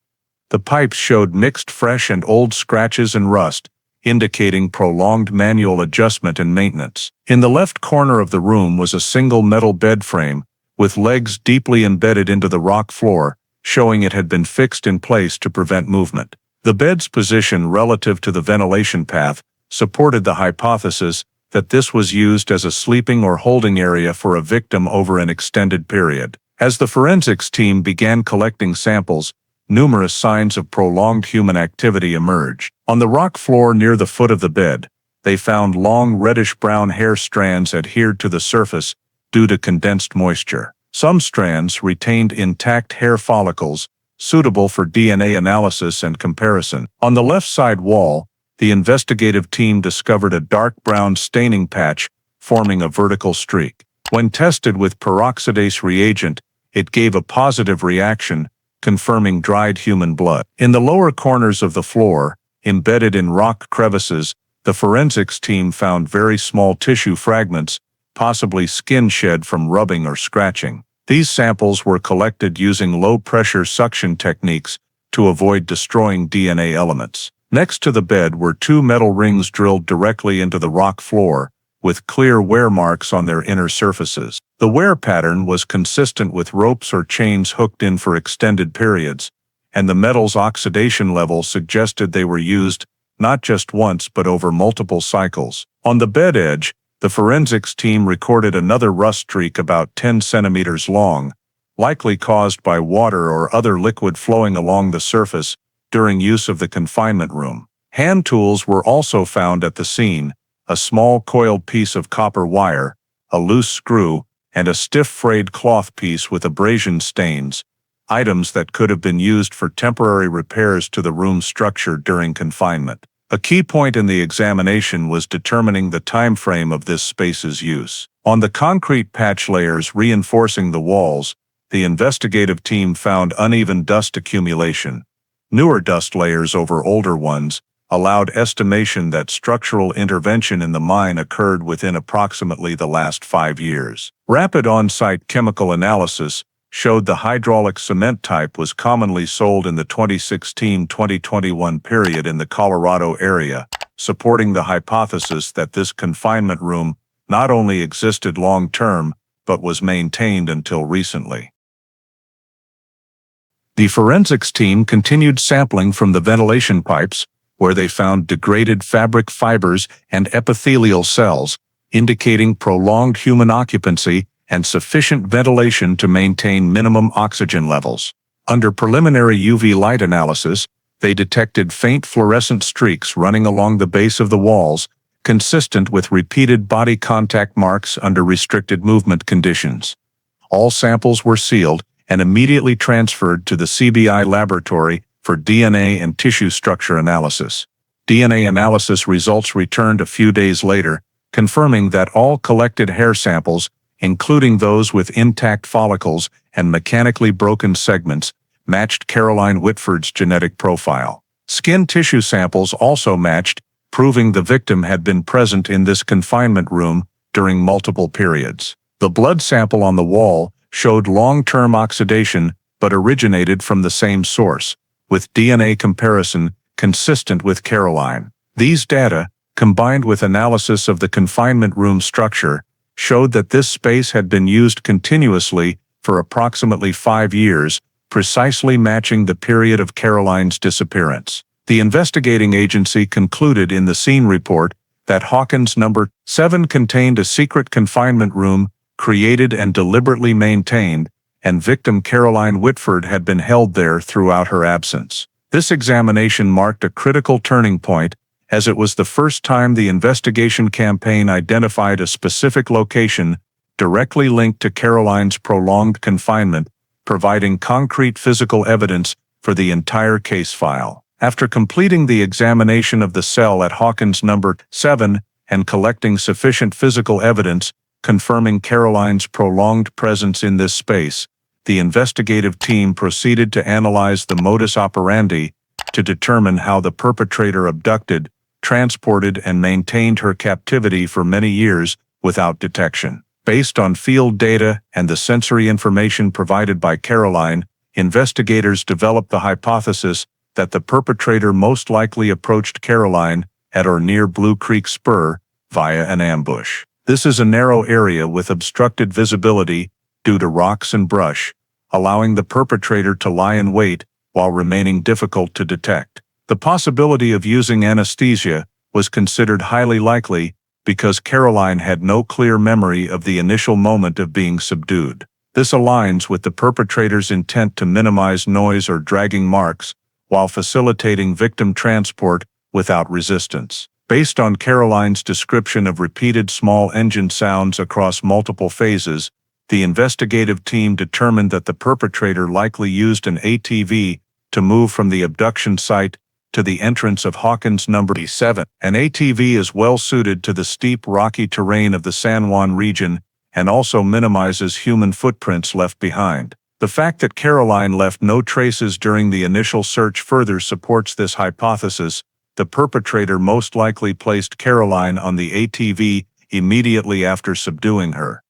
The pipes showed mixed fresh and old scratches and rust, indicating prolonged manual adjustment and maintenance. In the left corner of the room was a single metal bed frame, with legs deeply embedded into the rock floor, showing it had been fixed in place to prevent movement. The bed's position relative to the ventilation path supported the hypothesis that this was used as a sleeping or holding area for a victim over an extended period. As the forensics team began collecting samples, numerous signs of prolonged human activity emerged. On the rock floor near the foot of the bed, they found long reddish-brown hair strands adhered to the surface due to condensed moisture. Some strands retained intact hair follicles, suitable for DNA analysis and comparison. On the left side wall, the investigative team discovered a dark brown staining patch forming a vertical streak. When tested with peroxidase reagent, it gave a positive reaction, confirming dried human blood. In the lower corners of the floor, embedded in rock crevices, the forensics team found very small tissue fragments, possibly skin shed from rubbing or scratching. These samples were collected using low-pressure suction techniques to avoid destroying DNA elements. Next to the bed were 2 metal rings drilled directly into the rock floor, with clear wear marks on their inner surfaces. The wear pattern was consistent with ropes or chains hooked in for extended periods, and the metal's oxidation level suggested they were used not just once but over multiple cycles. On the bed edge, the forensics team recorded another rust streak about 10 centimeters long, likely caused by water or other liquid flowing along the surface during use of the confinement room. Hand tools were also found at the scene: a small coiled piece of copper wire, a loose screw, and a stiff frayed cloth piece with abrasion stains, items that could have been used for temporary repairs to the room's structure during confinement. A key point in the examination was determining the time frame of this space's use. On the concrete patch layers reinforcing the walls, the investigative team found uneven dust accumulation. Newer dust layers over older ones allowed estimation that structural intervention in the mine occurred within approximately the last 5 years. Rapid on-site chemical analysis showed the hydraulic cement type was commonly sold in the 2016-2021 period in the Colorado area, supporting the hypothesis that this confinement room not only existed long-term, but was maintained until recently. The forensics team continued sampling from the ventilation pipes, where they found degraded fabric fibers and epithelial cells, indicating prolonged human occupancy and sufficient ventilation to maintain minimum oxygen levels. Under preliminary UV light analysis, they detected faint fluorescent streaks running along the base of the walls, consistent with repeated body contact marks under restricted movement conditions. All samples were sealed and immediately transferred to the CBI laboratory for DNA and tissue structure analysis. DNA analysis results returned a few days later, confirming that all collected hair samples, including those with intact follicles and mechanically broken segments, matched Caroline Whitford's genetic profile. Skin tissue samples also matched, proving the victim had been present in this confinement room during multiple periods. The blood sample on the wall showed long-term oxidation but originated from the same source, with DNA comparison consistent with Caroline. These data, combined with analysis of the confinement room structure, showed that this space had been used continuously for approximately 5 years, precisely matching the period of Caroline's disappearance. The investigating agency concluded in the scene report that Hawkins No. 7 contained a secret confinement room created and deliberately maintained, and victim Caroline Whitford had been held there throughout her absence. This examination marked a critical turning point, as it was the first time the investigation campaign identified a specific location directly linked to Caroline's prolonged confinement, providing concrete physical evidence for the entire case file. After completing the examination of the cell at Hawkins No. 7 and collecting sufficient physical evidence confirming Caroline's prolonged presence in this space, the investigative team proceeded to analyze the modus operandi to determine how the perpetrator abducted, transported, and maintained her captivity for many years without detection. Based on field data and the sensory information provided by Caroline, investigators developed the hypothesis that the perpetrator most likely approached Caroline at or near Blue Creek Spur via an ambush. This is a narrow area with obstructed visibility due to rocks and brush, allowing the perpetrator to lie in wait while remaining difficult to detect. The possibility of using anesthesia was considered highly likely because Caroline had no clear memory of the initial moment of being subdued. This aligns with the perpetrator's intent to minimize noise or dragging marks, while facilitating victim transport without resistance. Based on Caroline's description of repeated small engine sounds across multiple phases, the investigative team determined that the perpetrator likely used an ATV to move from the abduction site to the entrance of Hawkins No. 7. An ATV is well suited to the steep rocky terrain of the San Juan region and also minimizes human footprints left behind. The fact that Caroline left no traces during the initial search further supports this hypothesis. The perpetrator most likely placed Caroline on the ATV immediately after subduing her,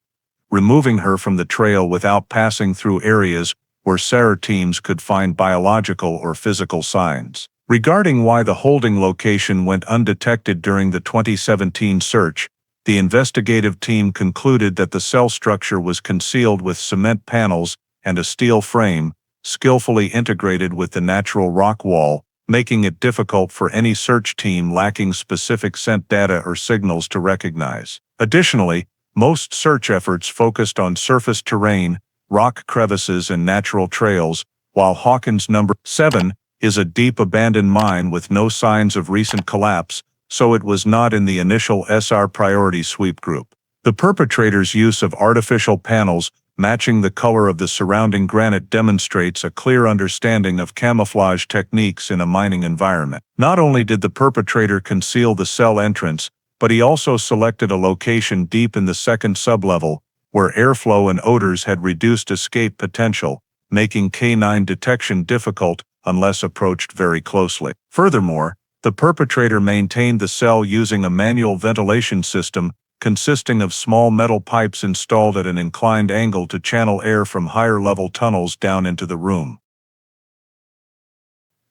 removing her from the trail without passing through areas where SAR teams could find biological or physical signs. Regarding why the holding location went undetected during the 2017 search, the investigative team concluded that the cell structure was concealed with cement panels and a steel frame, skillfully integrated with the natural rock wall, making it difficult for any search team lacking specific scent data or signals to recognize. Additionally, most search efforts focused on surface terrain, rock crevices and natural trails, while Hawkins No. 7 is a deep abandoned mine with no signs of recent collapse, so it was not in the initial SR priority sweep group. The perpetrator's use of artificial panels matching the color of the surrounding granite demonstrates a clear understanding of camouflage techniques in a mining environment. Not only did the perpetrator conceal the cell entrance, but he also selected a location deep in the second sublevel, where airflow and odors had reduced escape potential, making canine detection difficult unless approached very closely. Furthermore, the perpetrator maintained the cell using a manual ventilation system consisting of small metal pipes installed at an inclined angle to channel air from higher-level tunnels down into the room.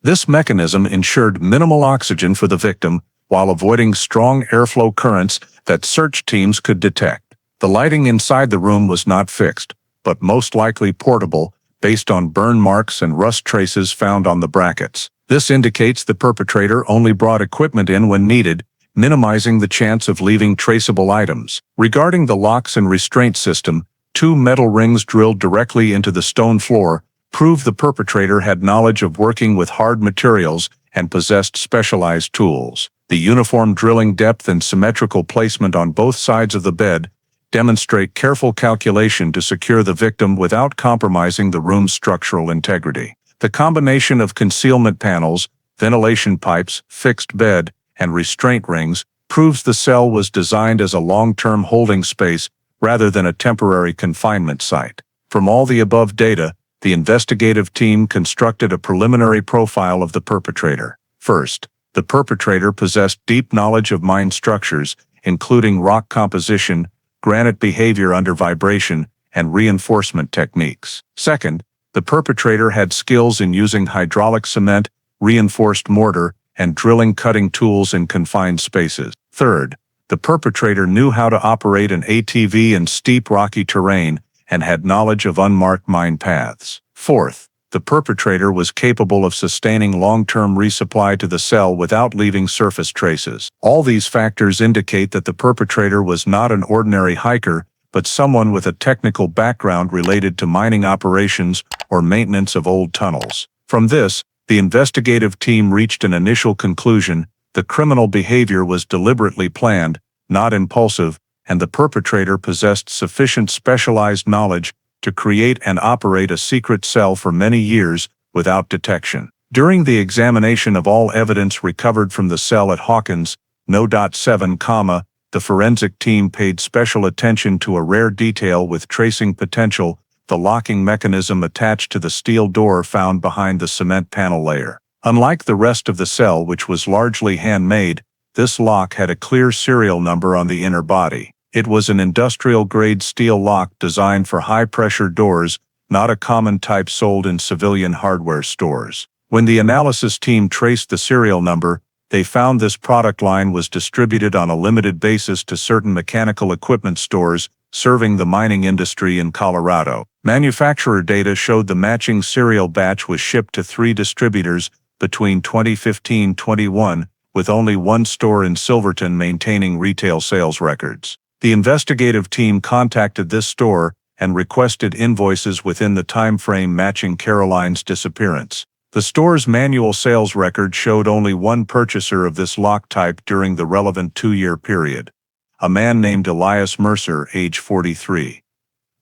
This mechanism ensured minimal oxygen for the victim while avoiding strong airflow currents that search teams could detect. The lighting inside the room was not fixed, but most likely portable, based on burn marks and rust traces found on the brackets. This indicates the perpetrator only brought equipment in when needed, minimizing the chance of leaving traceable items. Regarding the locks and restraint system, 2 metal rings drilled directly into the stone floor prove the perpetrator had knowledge of working with hard materials and possessed specialized tools. The uniform drilling depth and symmetrical placement on both sides of the bed demonstrate careful calculation to secure the victim without compromising the room's structural integrity. The combination of concealment panels, ventilation pipes, fixed bed, and restraint rings proves the cell was designed as a long-term holding space rather than a temporary confinement site. From all the above data, the investigative team constructed a preliminary profile of the perpetrator. First, the perpetrator possessed deep knowledge of mine structures, including rock composition, granite behavior under vibration, and reinforcement techniques. Second, the perpetrator had skills in using hydraulic cement, reinforced mortar, and drilling cutting tools in confined spaces. Third, the perpetrator knew how to operate an ATV in steep rocky terrain and had knowledge of unmarked mine paths. Fourth, the perpetrator was capable of sustaining long-term resupply to the cell without leaving surface traces. All these factors indicate that the perpetrator was not an ordinary hiker, but someone with a technical background related to mining operations or maintenance of old tunnels. From this, the investigative team reached an initial conclusion: the criminal behavior was deliberately planned, not impulsive, and the perpetrator possessed sufficient specialized knowledge to create and operate a secret cell for many years without detection. During the examination of all evidence recovered from the cell at Hawkins No. 7, the forensic team paid special attention to a rare detail with tracing potential: the locking mechanism attached to the steel door found behind the cement panel layer. Unlike the rest of the cell, which was largely handmade, this lock had a clear serial number on the inner body. It was an industrial-grade steel lock designed for high-pressure doors, not a common type sold in civilian hardware stores. When the analysis team traced the serial number, they found this product line was distributed on a limited basis to certain mechanical equipment stores serving the mining industry in Colorado. Manufacturer data showed the matching serial batch was shipped to 3 distributors between 2015-21, with only one store in Silverton maintaining retail sales records. The investigative team contacted this store and requested invoices within the time frame matching Caroline's disappearance. The store's manual sales record showed only one purchaser of this lock type during the relevant 2-year period, a man named Elias Mercer, age 43.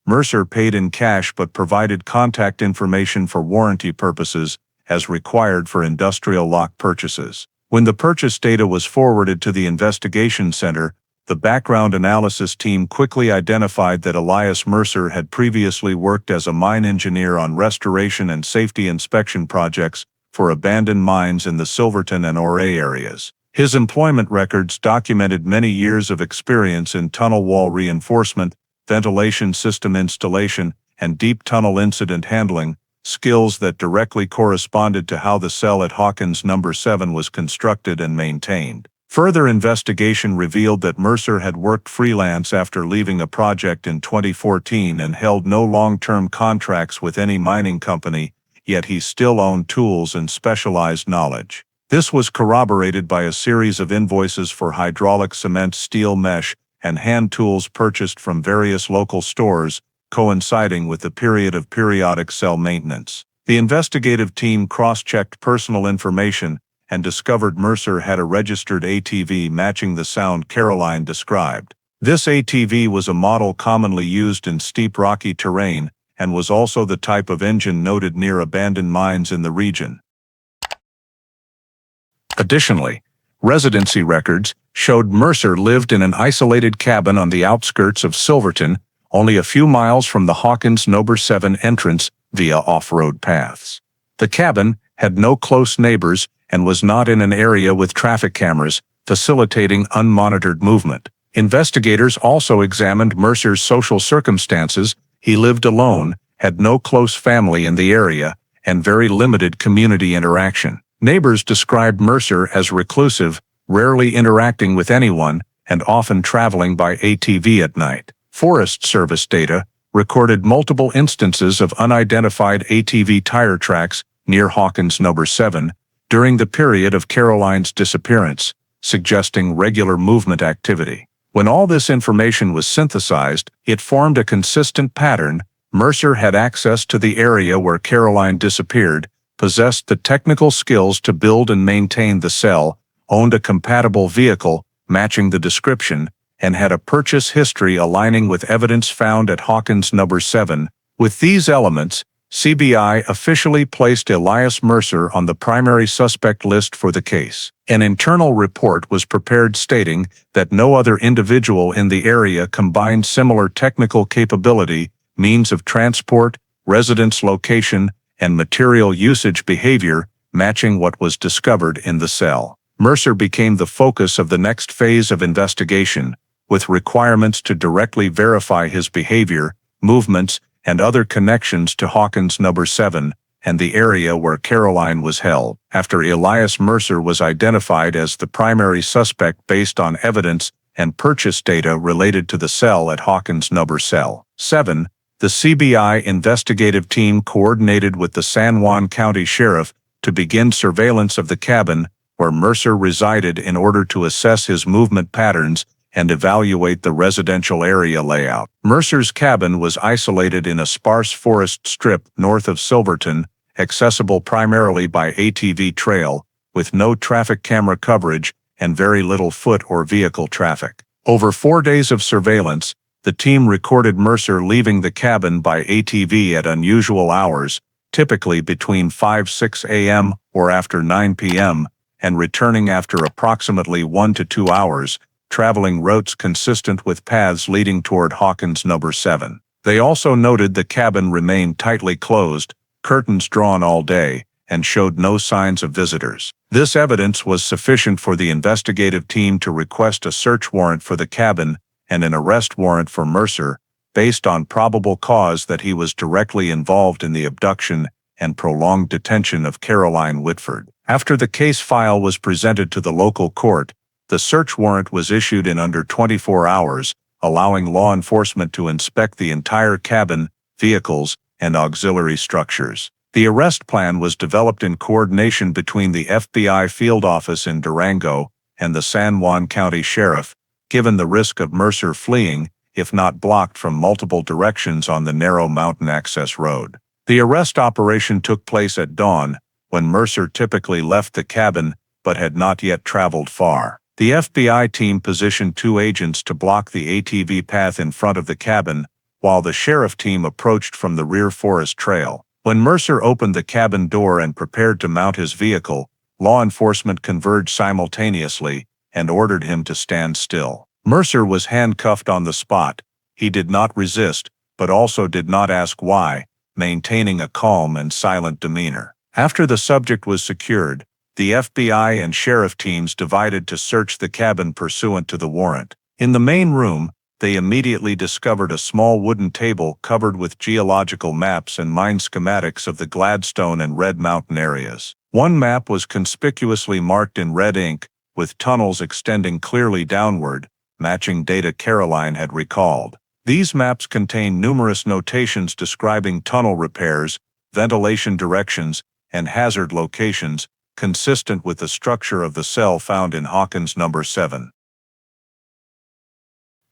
Mercer paid in cash but provided contact information for warranty purposes as required for industrial lock purchases. When the purchase data was forwarded to the investigation center, the background analysis team quickly identified that Elias Mercer had previously worked as a mine engineer on restoration and safety inspection projects for abandoned mines in the Silverton and Ouray areas. His employment records documented many years of experience in tunnel wall reinforcement, ventilation system installation, and deep tunnel incident handling, skills that directly corresponded to how the cell at Hawkins No. 7 was constructed and maintained. Further investigation revealed that Mercer had worked freelance after leaving a project in 2014 and held no long-term contracts with any mining company, yet he still owned tools and specialized knowledge. This was corroborated by a series of invoices for hydraulic cement, steel mesh, and hand tools purchased from various local stores, coinciding with the period of periodic cell maintenance. The investigative team cross-checked personal information and discovered Mercer had a registered ATV matching the sound Caroline described. This ATV was a model commonly used in steep rocky terrain and was also the type of engine noted near abandoned mines in the region. Additionally, residency records showed Mercer lived in an isolated cabin on the outskirts of Silverton, only a few miles from the Hawkins No. 7 entrance via off-road paths. The cabin had no close neighbors and was not in an area with traffic cameras, facilitating unmonitored movement. Investigators also examined Mercer's social circumstances. He lived alone, had no close family in the area, and very limited community interaction. Neighbors described Mercer as reclusive, rarely interacting with anyone, and often traveling by ATV at night. Forest Service data recorded multiple instances of unidentified ATV tire tracks near Hawkins No. 7 during the period of Caroline's disappearance, suggesting regular movement activity. When all this information was synthesized, it formed a consistent pattern. Mercer had access to the area where Caroline disappeared, possessed the technical skills to build and maintain the cell, owned a compatible vehicle matching the description, and had a purchase history aligning with evidence found at Hawkins No. 7. With these elements, CBI officially placed Elias Mercer on the primary suspect list for the case. An internal report was prepared stating that no other individual in the area combined similar technical capability, means of transport, residence location, and material usage behavior matching what was discovered in the cell. Mercer became the focus of the next phase of investigation, with requirements to directly verify his behavior, movements, and other connections to Hawkins No. 7 and the area where Caroline was held. After Elias Mercer was identified as the primary suspect based on evidence and purchase data related to the cell at Hawkins No. 7, the CBI investigative team coordinated with the San Juan County Sheriff to begin surveillance of the cabin where Mercer resided in order to assess his movement patterns and evaluate the residential area layout. Mercer's cabin was isolated in a sparse forest strip north of Silverton, accessible primarily by ATV trail, with no traffic camera coverage and very little foot or vehicle traffic. Over 4 days of surveillance, the team recorded Mercer leaving the cabin by ATV at unusual hours, typically between 5-6 a.m. or after 9 p.m., and returning after approximately 1 to 2 hours, traveling routes consistent with paths leading toward Hawkins No. 7. They also noted the cabin remained tightly closed, curtains drawn all day, and showed no signs of visitors. This evidence was sufficient for the investigative team to request a search warrant for the cabin and an arrest warrant for Mercer, based on probable cause that he was directly involved in the abduction and prolonged detention of Caroline Whitford. After the case file was presented to the local court, the search warrant was issued in under 24 hours, allowing law enforcement to inspect the entire cabin, vehicles, and auxiliary structures. The arrest plan was developed in coordination between the FBI field office in Durango and the San Juan County Sheriff, given the risk of Mercer fleeing, if not blocked from multiple directions on the narrow mountain access road. The arrest operation took place at dawn, when Mercer typically left the cabin but had not yet traveled far. The FBI team positioned 2 agents to block the ATV path in front of the cabin, while the sheriff team approached from the rear forest trail. When Mercer opened the cabin door and prepared to mount his vehicle, law enforcement converged simultaneously and ordered him to stand still. Mercer was handcuffed on the spot. He did not resist, but also did not ask why, maintaining a calm and silent demeanor. After the subject was secured, the FBI and sheriff teams divided to search the cabin pursuant to the warrant. In the main room, they immediately discovered a small wooden table covered with geological maps and mine schematics of the Gladstone and Red Mountain areas. One map was conspicuously marked in red ink, with tunnels extending clearly downward, matching data Caroline had recalled. These maps contain numerous notations describing tunnel repairs, ventilation directions, and hazard locations, consistent with the structure of the cell found in Hawkins number 7.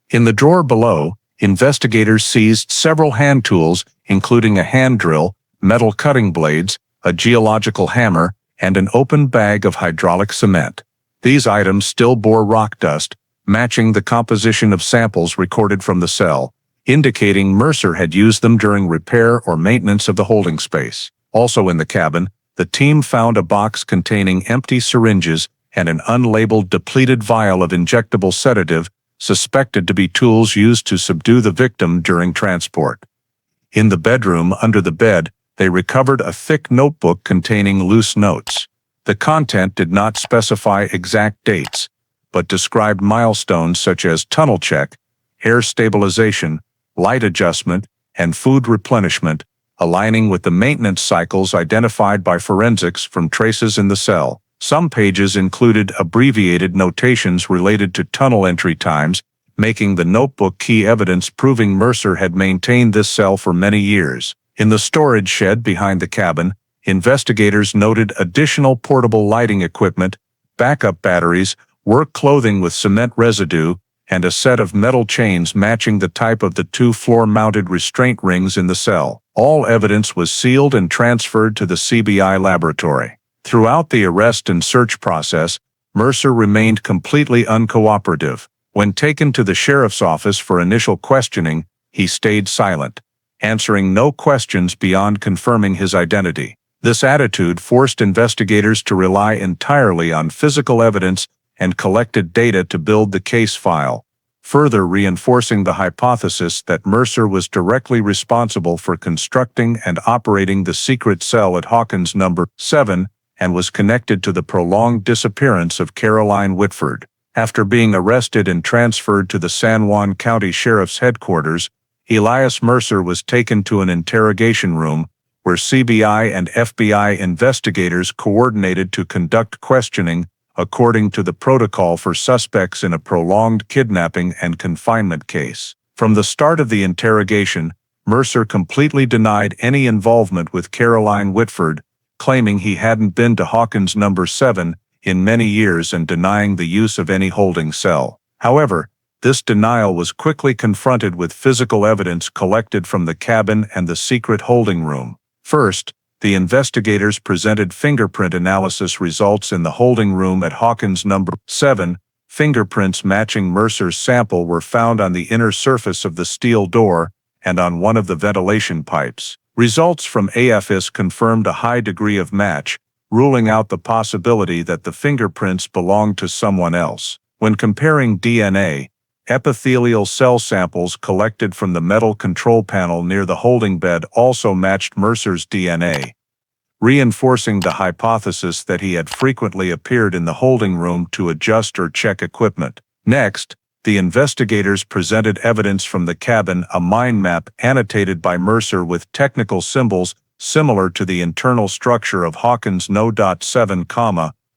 In the drawer below, investigators seized several hand tools, including a hand drill, metal cutting blades, a geological hammer, and an open bag of hydraulic cement. These items still bore rock dust, matching the composition of samples recorded from the cell, indicating Mercer had used them during repair or maintenance of the holding space. Also in the cabin, the team found a box containing empty syringes and an unlabeled depleted vial of injectable sedative, suspected to be tools used to subdue the victim during transport. In the bedroom under the bed, they recovered a thick notebook containing loose notes. The content did not specify exact dates, but described milestones such as tunnel check, air stabilization, light adjustment, and food replenishment, aligning with the maintenance cycles identified by forensics from traces in the cell. Some pages included abbreviated notations related to tunnel entry times, making the notebook key evidence proving Mercer had maintained this cell for many years. In the storage shed behind the cabin, investigators noted additional portable lighting equipment, backup batteries, work clothing with cement residue, and a set of metal chains matching the type of the 2 floor-mounted restraint rings in the cell. All evidence was sealed and transferred to the CBI laboratory. Throughout the arrest and search process, Mercer remained completely uncooperative. When taken to the sheriff's office for initial questioning, he stayed silent, answering no questions beyond confirming his identity. This attitude forced investigators to rely entirely on physical evidence and collected data to build the case file, further reinforcing the hypothesis that Mercer was directly responsible for constructing and operating the secret cell at Hawkins number 7 and was connected to the prolonged disappearance of Caroline Whitford. After being arrested and transferred to the San Juan County Sheriff's headquarters, Elias Mercer was taken to an interrogation room where CBI and FBI investigators coordinated to conduct questioning according to the protocol for suspects in a prolonged kidnapping and confinement case. From the start of the interrogation, Mercer completely denied any involvement with Caroline Whitford, claiming he hadn't been to Hawkins number 7 in many years and denying the use of any holding cell. However, this denial was quickly confronted with physical evidence collected from the cabin and the secret holding room. First, the investigators presented fingerprint analysis results in the holding room at Hawkins number 7. Fingerprints matching Mercer's sample were found on the inner surface of the steel door and on one of the ventilation pipes. Results from AFIS confirmed a high degree of match, ruling out the possibility that the fingerprints belonged to someone else. When comparing DNA, epithelial cell samples collected from the metal control panel near the holding bed also matched Mercer's DNA, reinforcing the hypothesis that he had frequently appeared in the holding room to adjust or check equipment. Next, the investigators presented evidence from the cabin, a mind map annotated by Mercer with technical symbols similar to the internal structure of Hawkins No. 7,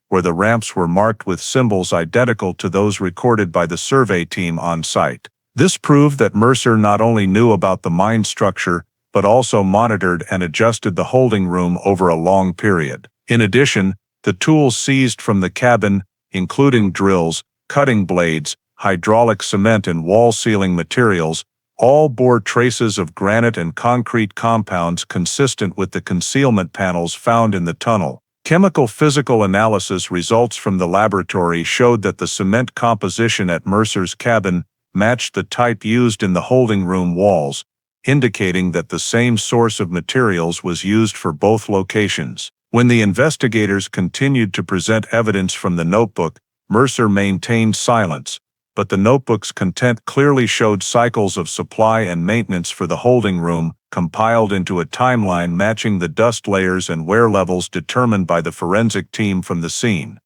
where the ramps were marked with symbols identical to those recorded by the survey team on site. This proved that Mercer not only knew about the mine structure, but also monitored and adjusted the holding room over a long period. In addition, the tools seized from the cabin, including drills, cutting blades, hydraulic cement and wall sealing materials, all bore traces of granite and concrete compounds consistent with the concealment panels found in the tunnel. Chemical physical analysis results from the laboratory showed that the cement composition at Mercer's cabin matched the type used in the holding room walls, indicating that the same source of materials was used for both locations. When the investigators continued to present evidence from the notebook, Mercer maintained silence, but the notebook's content clearly showed cycles of supply and maintenance for the holding room, compiled into a timeline matching the dust layers and wear levels determined by the forensic team from the scene.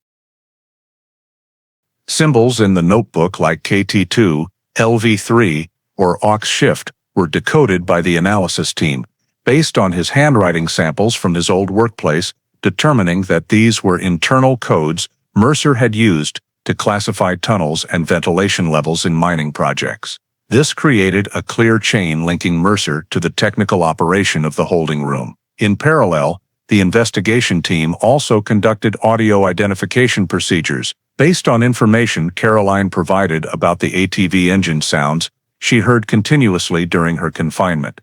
Symbols in the notebook like KT2, LV3, or aux shift were decoded by the analysis team, based on his handwriting samples from his old workplace, determining that these were internal codes Mercer had used to classify tunnels and ventilation levels in mining projects. This created a clear chain linking Mercer to the technical operation of the holding room. In parallel, the investigation team also conducted audio identification procedures, based on information Caroline provided about the ATV engine sounds she heard continuously during her confinement.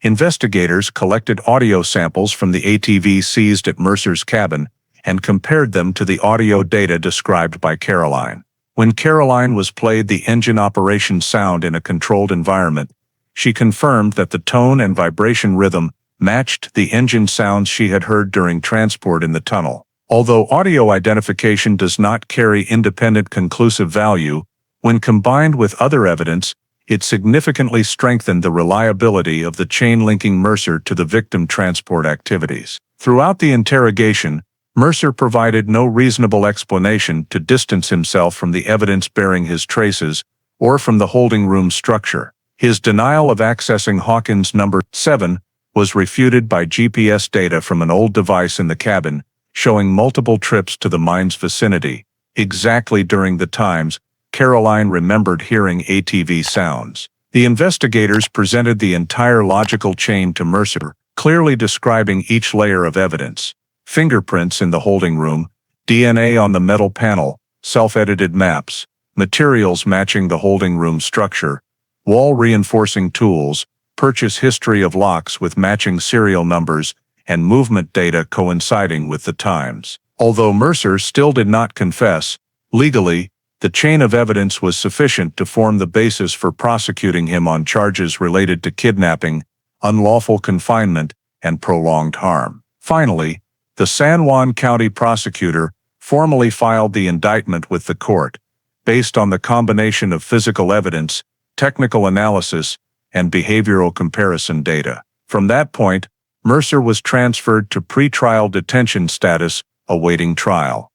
Investigators collected audio samples from the ATV seized at Mercer's cabin and compared them to the audio data described by Caroline. When Caroline was played the engine operation sound in a controlled environment, she confirmed that the tone and vibration rhythm matched the engine sounds she had heard during transport in the tunnel. Although audio identification does not carry independent conclusive value, when combined with other evidence, it significantly strengthened the reliability of the chain linking Mercer to the victim transport activities. Throughout the interrogation, Mercer provided no reasonable explanation to distance himself from the evidence bearing his traces or from the holding room structure. His denial of accessing Hawkins number 7 was refuted by GPS data from an old device in the cabin, showing multiple trips to the mine's vicinity, exactly during the times Caroline remembered hearing ATV sounds. The investigators presented the entire logical chain to Mercer, clearly describing each layer of evidence. Fingerprints in the holding room, DNA on the metal panel, self-edited maps, materials matching the holding room structure, wall reinforcing tools, purchase history of locks with matching serial numbers, and movement data coinciding with the times. Although Mercer still did not confess, legally, the chain of evidence was sufficient to form the basis for prosecuting him on charges related to kidnapping, unlawful confinement, and prolonged harm. Finally, the San Juan County prosecutor formally filed the indictment with the court, based on the combination of physical evidence, technical analysis, and behavioral comparison data. From that point, Mercer was transferred to pretrial detention status, awaiting trial,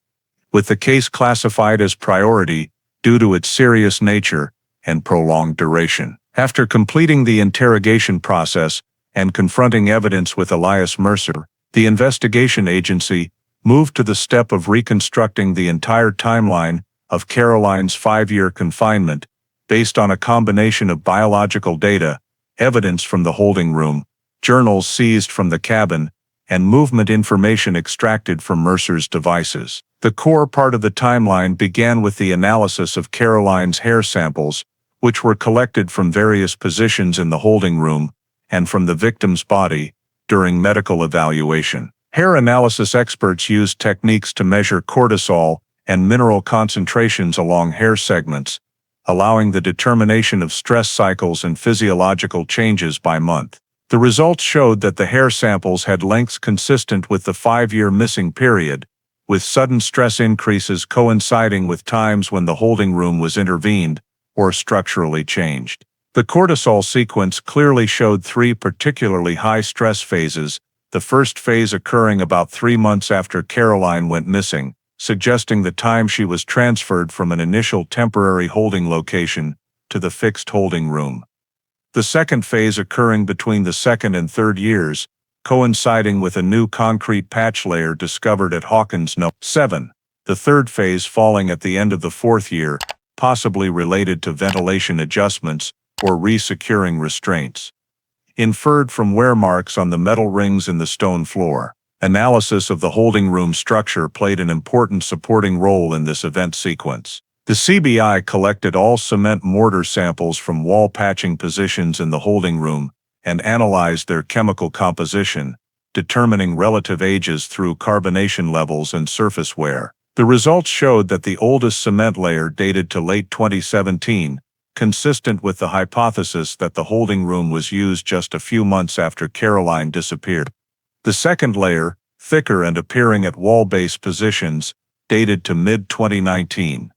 with the case classified as priority due to its serious nature and prolonged duration. After completing the interrogation process and confronting evidence with Elias Mercer, the investigation agency moved to the step of reconstructing the entire timeline of Caroline's 5-year confinement based on a combination of biological data, evidence from the holding room, journals seized from the cabin, and movement information extracted from Mercer's devices. The core part of the timeline began with the analysis of Caroline's hair samples, which were collected from various positions in the holding room and from the victim's body during medical evaluation. Hair analysis experts used techniques to measure cortisol and mineral concentrations along hair segments, allowing the determination of stress cycles and physiological changes by month. The results showed that the hair samples had lengths consistent with the 5-year missing period, with sudden stress increases coinciding with times when the holding room was intervened or structurally changed. The cortisol sequence clearly showed 3 particularly high stress phases, the first phase occurring about 3 months after Caroline went missing, suggesting the time she was transferred from an initial temporary holding location to the fixed holding room. The second phase occurring between the 2nd and 3rd years, coinciding with a new concrete patch layer discovered at Hawkins No. 7. The third phase falling at the end of the 4th year, possibly related to ventilation adjustments or re-securing restraints. inferred from wear marks on the metal rings in the stone floor. Analysis of the holding room structure played an important supporting role in this event sequence. The CBI collected all cement mortar samples from wall patching positions in the holding room and analyzed their chemical composition, determining relative ages through carbonation levels and surface wear. The results showed that the oldest cement layer dated to late 2017, consistent with the hypothesis that the holding room was used just a few months after Caroline disappeared. The second layer, thicker and appearing at wall base positions, dated to mid-2019.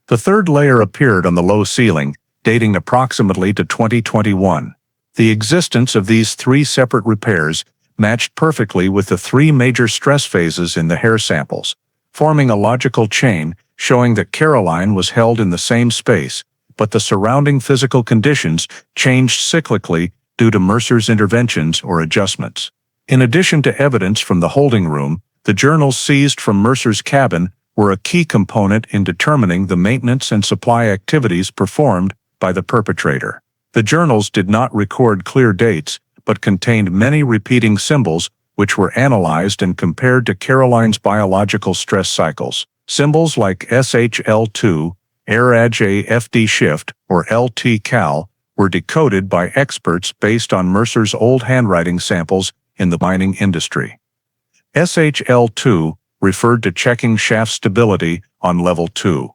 The third layer appeared on the low ceiling, dating approximately to 2021. The existence of these three separate repairs matched perfectly with the three major stress phases in the hair samples, forming a logical chain showing that Caroline was held in the same space, but the surrounding physical conditions changed cyclically due to Mercer's interventions or adjustments. In addition to evidence from the holding room, the journals seized from Mercer's cabin were a key component in determining the maintenance and supply activities performed by the perpetrator. The journals did not record clear dates, but contained many repeating symbols which were analyzed and compared to Caroline's biological stress cycles. Symbols like SHL2, ARAJ-FD shift, or LT-Cal, were decoded by experts based on Mercer's old handwriting samples in the mining industry. SHL2 referred to checking shaft stability on level 2.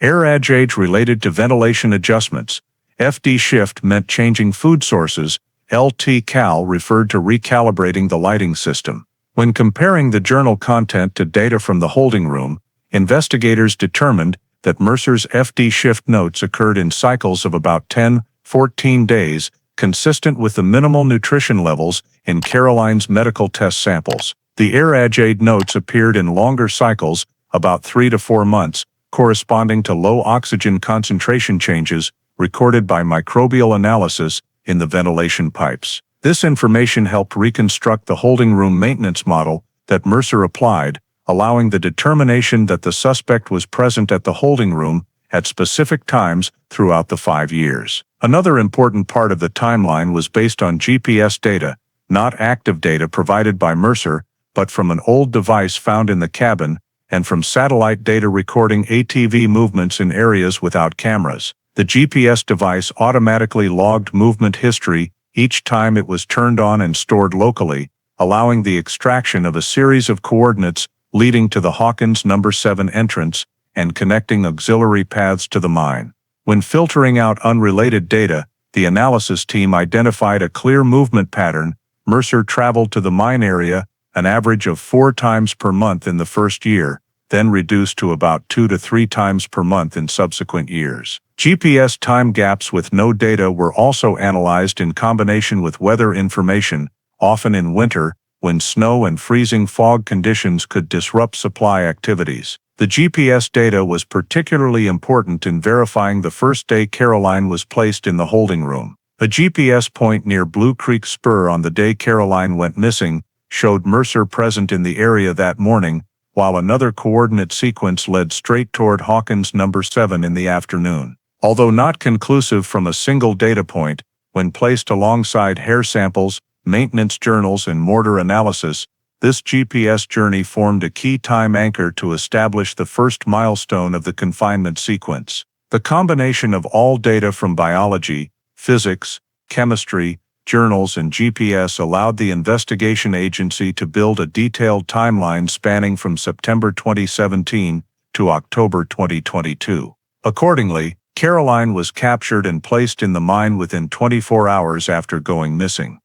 ARAJ related to ventilation adjustments. FD shift meant changing food sources. LT-Cal referred to recalibrating the lighting system. When comparing the journal content to data from the holding room, investigators determined that Mercer's FD shift notes occurred in cycles of about 10-14 days, consistent with the minimal nutrition levels in Caroline's medical test samples. The ARAJ notes appeared in longer cycles, about 3 to 4 months, corresponding to low oxygen concentration changes recorded by microbial analysis in the ventilation pipes. This information helped reconstruct the holding room maintenance model that Mercer applied, allowing the determination that the suspect was present at the holding room at specific times throughout the 5 years. Another important part of the timeline was based on GPS data, not active data provided by Mercer, but from an old device found in the cabin, and from satellite data recording ATV movements in areas without cameras. The GPS device automatically logged movement history each time it was turned on and stored locally, allowing the extraction of a series of coordinates leading to the Hawkins No. 7 entrance and connecting auxiliary paths to the mine. When filtering out unrelated data, the analysis team identified a clear movement pattern. Mercer traveled to the mine area an average of 4 times per month in the first year, then reduced to about 2 to 3 times per month in subsequent years. GPS time gaps with no data were also analyzed in combination with weather information, often in winter, when snow and freezing fog conditions could disrupt supply activities. The GPS data was particularly important in verifying the first day Caroline was placed in the holding room. A GPS point near Blue Creek Spur on the day Caroline went missing showed Mercer present in the area that morning, while another coordinate sequence led straight toward Hawkins No. 7 in the afternoon. Although not conclusive from a single data point, when placed alongside hair samples, maintenance journals, and mortar analysis, this GPS journey formed a key time anchor to establish the first milestone of the confinement sequence. The combination of all data from biology, physics, chemistry, journals, and GPS allowed the investigation agency to build a detailed timeline spanning from September 2017 to October 2022. Accordingly, Caroline was captured and placed in the mine within 24 hours after going missing.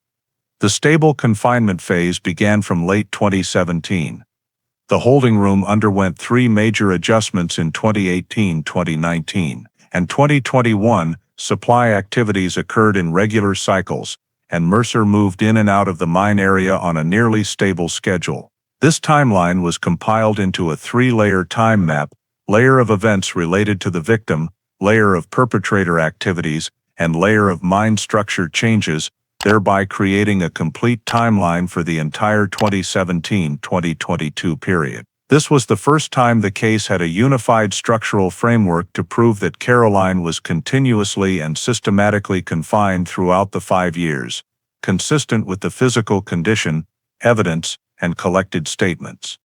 The stable confinement phase began from late 2017. The holding room underwent 3 major adjustments in 2018-2019, and 2021. Supply activities occurred in regular cycles, and Mercer moved in and out of the mine area on a nearly stable schedule. This timeline was compiled into a 3-layer time map: layer of events related to the victim, layer of perpetrator activities, and layer of mine structure changes, thereby creating a complete timeline for the entire 2017-2022 period. This was the first time the case had a unified structural framework to prove that Caroline was continuously and systematically confined throughout the 5 years, consistent with the physical condition, evidence, and collected statements.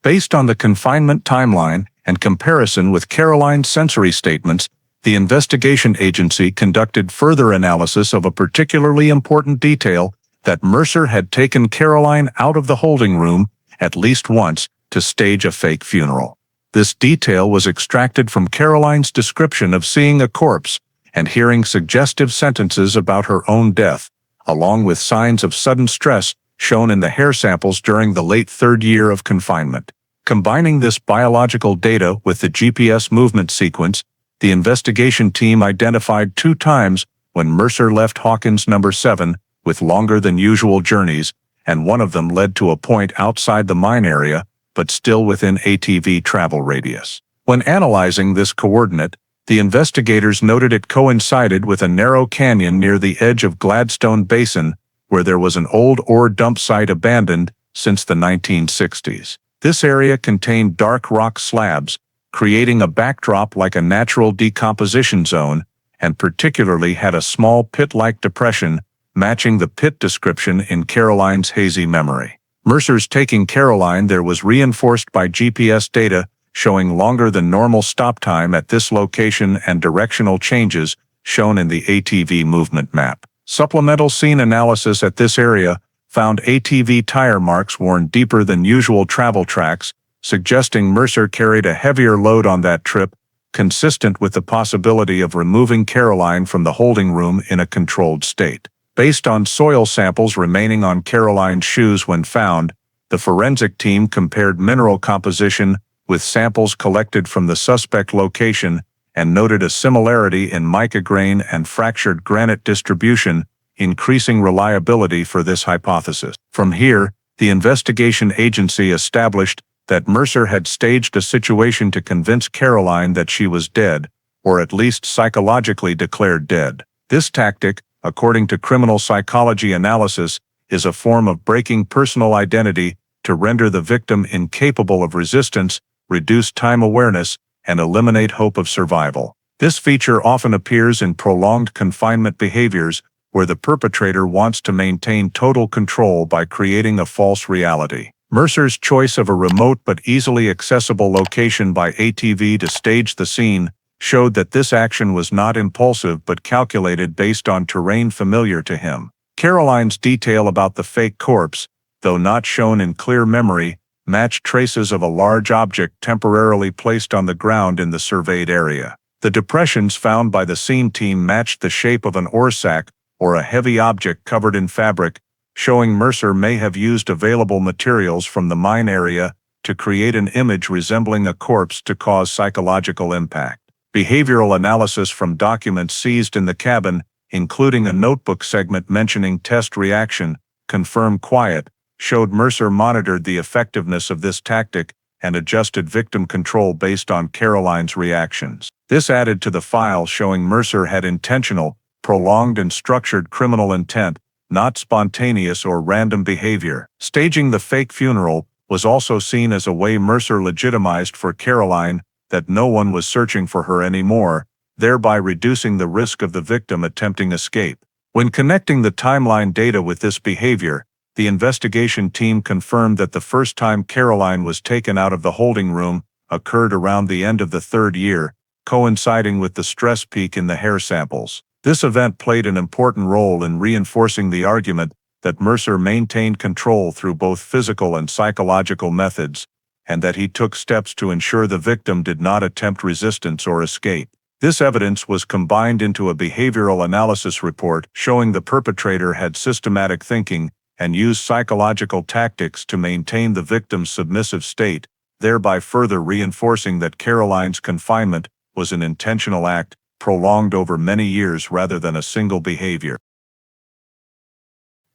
Based on the confinement timeline and comparison with Caroline's sensory statements, the investigation agency conducted further analysis of a particularly important detail: that Mercer had taken Caroline out of the holding room at least once to stage a fake funeral. This detail was extracted from Caroline's description of seeing a corpse and hearing suggestive sentences about her own death, along with signs of sudden stress shown in the hair samples during the late 3rd year of confinement. Combining this biological data with the GPS movement sequence, the investigation team identified 2 times when Mercer left Hawkins No. 7 with longer than usual journeys, and one of them led to a point outside the mine area, but still within ATV travel radius. When analyzing this coordinate, the investigators noted it coincided with a narrow canyon near the edge of Gladstone Basin, where there was an old ore dump site abandoned since the 1960s. This area contained dark rock slabs, creating a backdrop like a natural decomposition zone, and particularly had a small pit-like depression, matching the pit description in Caroline's hazy memory. Mercer's taking Caroline there was reinforced by GPS data showing longer than normal stop time at this location and directional changes shown in the ATV movement map. Supplemental scene analysis at this area found ATV tire marks worn deeper than usual travel tracks, suggesting Mercer carried a heavier load on that trip, consistent with the possibility of removing Caroline from the holding room in a controlled state. Based on soil samples remaining on Caroline's shoes when found, the forensic team compared mineral composition with samples collected from the suspect location and noted a similarity in mica grain and fractured granite distribution, increasing reliability for this hypothesis. From here, the investigation agency established that Mercer had staged a situation to convince Caroline that she was dead, or at least psychologically declared dead. This tactic, according to criminal psychology analysis, is a form of breaking personal identity to render the victim incapable of resistance, reduce time awareness, and eliminate hope of survival. This feature often appears in prolonged confinement behaviors, where the perpetrator wants to maintain total control by creating a false reality. Mercer's choice of a remote but easily accessible location by ATV to stage the scene showed that this action was not impulsive but calculated based on terrain familiar to him. Caroline's detail about the fake corpse, though not shown in clear memory, matched traces of a large object temporarily placed on the ground in the surveyed area. The depressions found by the scene team matched the shape of an ore sack or a heavy object covered in fabric, showing Mercer may have used available materials from the mine area to create an image resembling a corpse to cause psychological impact. Behavioral analysis from documents seized in the cabin, including a notebook segment mentioning test reaction, confirm quiet, showed Mercer monitored the effectiveness of this tactic and adjusted victim control based on Caroline's reactions. This added to the file showing Mercer had intentional, prolonged and structured criminal intent, not spontaneous or random behavior. Staging the fake funeral was also seen as a way Mercer legitimized for Caroline that no one was searching for her anymore, thereby reducing the risk of the victim attempting escape. When connecting the timeline data with this behavior, the investigation team confirmed that the first time Caroline was taken out of the holding room occurred around the end of the 3rd year, coinciding with the stress peak in the hair samples. This event played an important role in reinforcing the argument that Mercer maintained control through both physical and psychological methods, and that he took steps to ensure the victim did not attempt resistance or escape. This evidence was combined into a behavioral analysis report showing the perpetrator had systematic thinking and used psychological tactics to maintain the victim's submissive state, thereby further reinforcing that Caroline's confinement was an intentional act, prolonged over many years rather than a single behavior.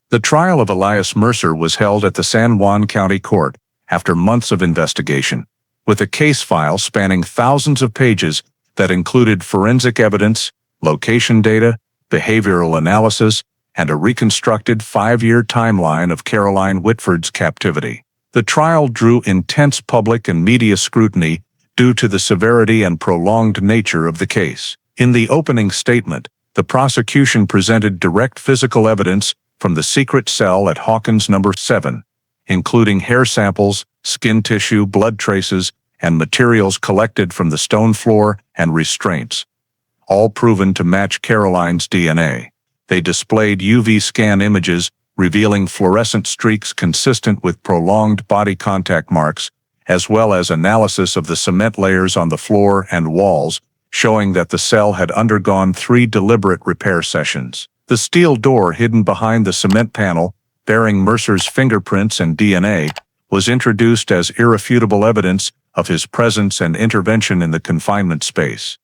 The trial of Elias Mercer was held at the San Juan County Court after months of investigation, with a case file spanning thousands of pages that included forensic evidence, location data, behavioral analysis, and a reconstructed 5-year timeline of Caroline Whitford's captivity. The trial drew intense public and media scrutiny due to the severity and prolonged nature of the case. In the opening statement, the prosecution presented direct physical evidence from the secret cell at Hawkins No. 7, including hair samples, skin tissue, blood traces, and materials collected from the stone floor and restraints, all proven to match Caroline's DNA. They displayed UV scan images revealing fluorescent streaks consistent with prolonged body contact marks, as well as analysis of the cement layers on the floor and walls, showing that the cell had undergone 3 deliberate repair sessions. The steel door hidden behind the cement panel, bearing Mercer's fingerprints and DNA, was introduced as irrefutable evidence of his presence and intervention in the confinement space.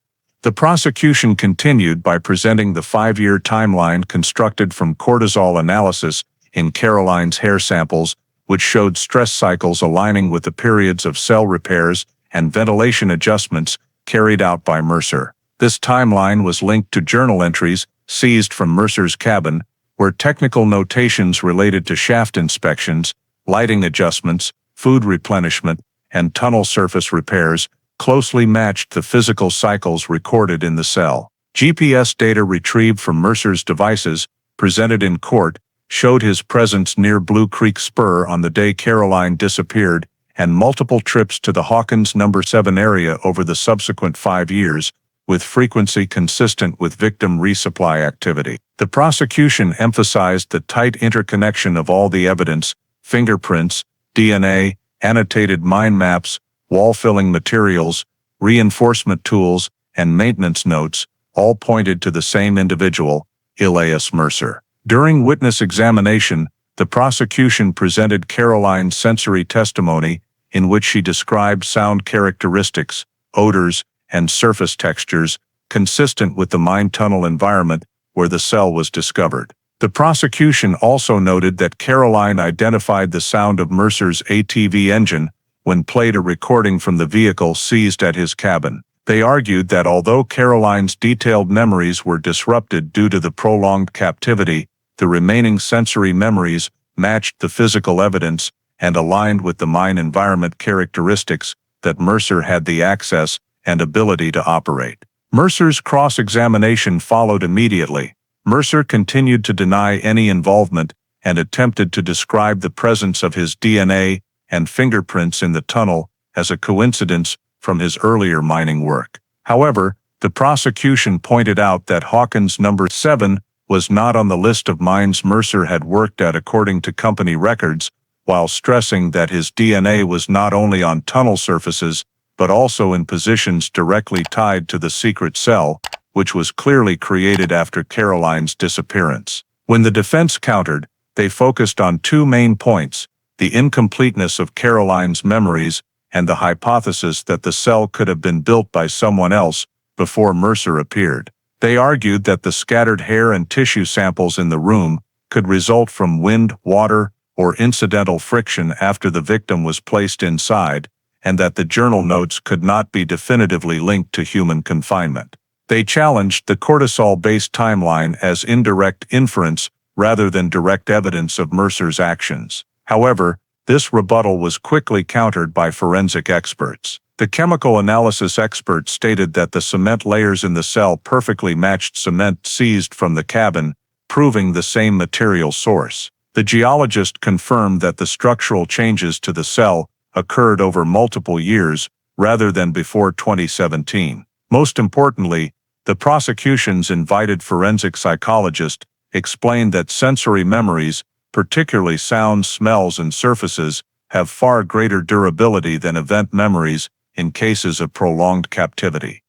The prosecution continued by presenting the 5-year timeline constructed from cortisol analysis in Caroline's hair samples, which showed stress cycles aligning with the periods of cell repairs and ventilation adjustments carried out by Mercer. This timeline was linked to journal entries seized from Mercer's cabin, where technical notations related to shaft inspections, lighting adjustments, food replenishment, and tunnel surface repairs closely matched the physical cycles recorded in the cell. GPS data retrieved from Mercer's devices, presented in court, showed his presence near Blue Creek Spur on the day Caroline disappeared, and multiple trips to the Hawkins No. 7 area over the subsequent 5 years, with frequency consistent with victim resupply activity. The prosecution emphasized the tight interconnection of all the evidence: fingerprints, DNA, annotated mind maps, wall-filling materials, reinforcement tools, and maintenance notes, all pointed to the same individual, Elias Mercer. During witness examination, the prosecution presented Caroline's sensory testimony, in which she described sound characteristics, odors, and surface textures consistent with the mine tunnel environment where the cell was discovered. The prosecution also noted that Caroline identified the sound of Mercer's ATV engine when played a recording from the vehicle seized at his cabin. They argued that although Caroline's detailed memories were disrupted due to the prolonged captivity, the remaining sensory memories matched the physical evidence and aligned with the mine environment characteristics that Mercer had the access and ability to operate. Mercer's cross-examination followed immediately. Mercer continued to deny any involvement and attempted to describe the presence of his DNA and fingerprints in the tunnel as a coincidence from his earlier mining work. However, the prosecution pointed out that Hawkins No. 7 was not on the list of mines Mercer had worked at according to company records, while stressing that his DNA was not only on tunnel surfaces, but also in positions directly tied to the secret cell, which was clearly created after Caroline's disappearance. When the defense countered, they focused on 2 main points: the incompleteness of Caroline's memories and the hypothesis that the cell could have been built by someone else before Mercer appeared. They argued that the scattered hair and tissue samples in the room could result from wind, water, or incidental friction after the victim was placed inside, and that the journal notes could not be definitively linked to human confinement. They challenged the cortisol-based timeline as indirect inference rather than direct evidence of Mercer's actions. However, this rebuttal was quickly countered by forensic experts. The chemical analysis expert stated that the cement layers in the cell perfectly matched cement seized from the cabin, proving the same material source. The geologist confirmed that the structural changes to the cell occurred over multiple years rather than before 2017. Most importantly, the prosecution's invited forensic psychologist explained that sensory memories, particularly sounds, smells, and surfaces, have far greater durability than event memories in cases of prolonged captivity.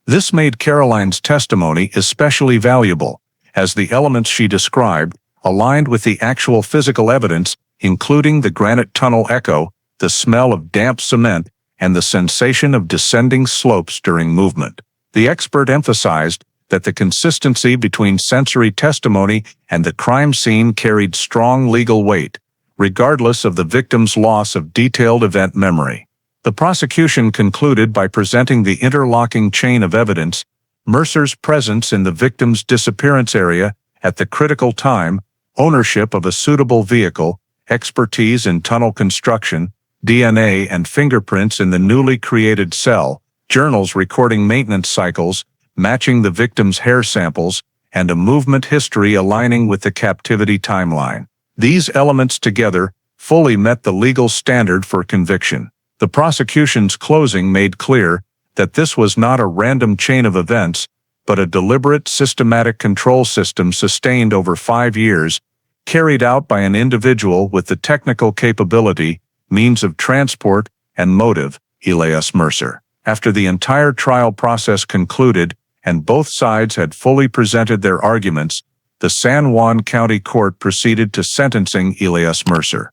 This made Caroline's testimony especially valuable, as the elements she described aligned with the actual physical evidence, including the granite tunnel echo, the smell of damp cement, and the sensation of descending slopes during movement. The expert emphasized that the consistency between sensory testimony and the crime scene carried strong legal weight, regardless of the victim's loss of detailed event memory. The prosecution concluded by presenting the interlocking chain of evidence: Mercer's presence in the victim's disappearance area at the critical time, ownership of a suitable vehicle, expertise in tunnel construction, DNA and fingerprints in the newly created cell, journals recording maintenance cycles, matching the victim's hair samples, and a movement history aligning with the captivity timeline. These elements together fully met the legal standard for conviction. The prosecution's closing made clear that this was not a random chain of events, but a deliberate, systematic control system sustained over 5 years, carried out by an individual with the technical capability, means of transport, and motive, Elias Mercer. After the entire trial process concluded and both sides had fully presented their arguments, the San Juan County Court proceeded to sentencing Elias Mercer.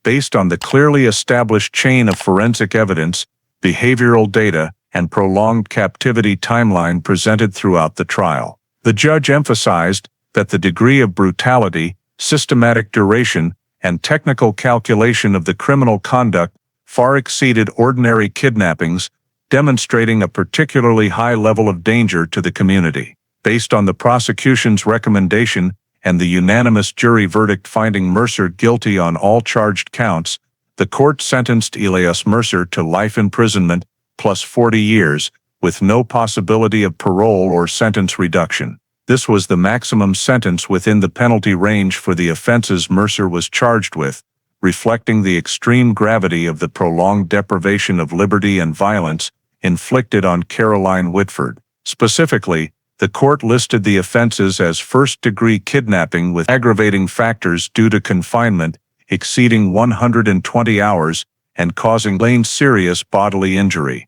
Based on the clearly established chain of forensic evidence, behavioral data, and prolonged captivity timeline presented throughout the trial, the judge emphasized that the degree of brutality, systematic duration, and technical calculation of the criminal conduct far exceeded ordinary kidnappings, demonstrating a particularly high level of danger to the community. Based on the prosecution's recommendation and the unanimous jury verdict finding Mercer guilty on all charged counts, the court sentenced Elias Mercer to life imprisonment plus 40 years, with no possibility of parole or sentence reduction. This was the maximum sentence within the penalty range for the offenses Mercer was charged with, reflecting the extreme gravity of the prolonged deprivation of liberty and violence inflicted on Caroline Whitford. Specifically, the court listed the offenses as first-degree kidnapping with aggravating factors due to confinement exceeding 120 hours and causing plain serious bodily injury,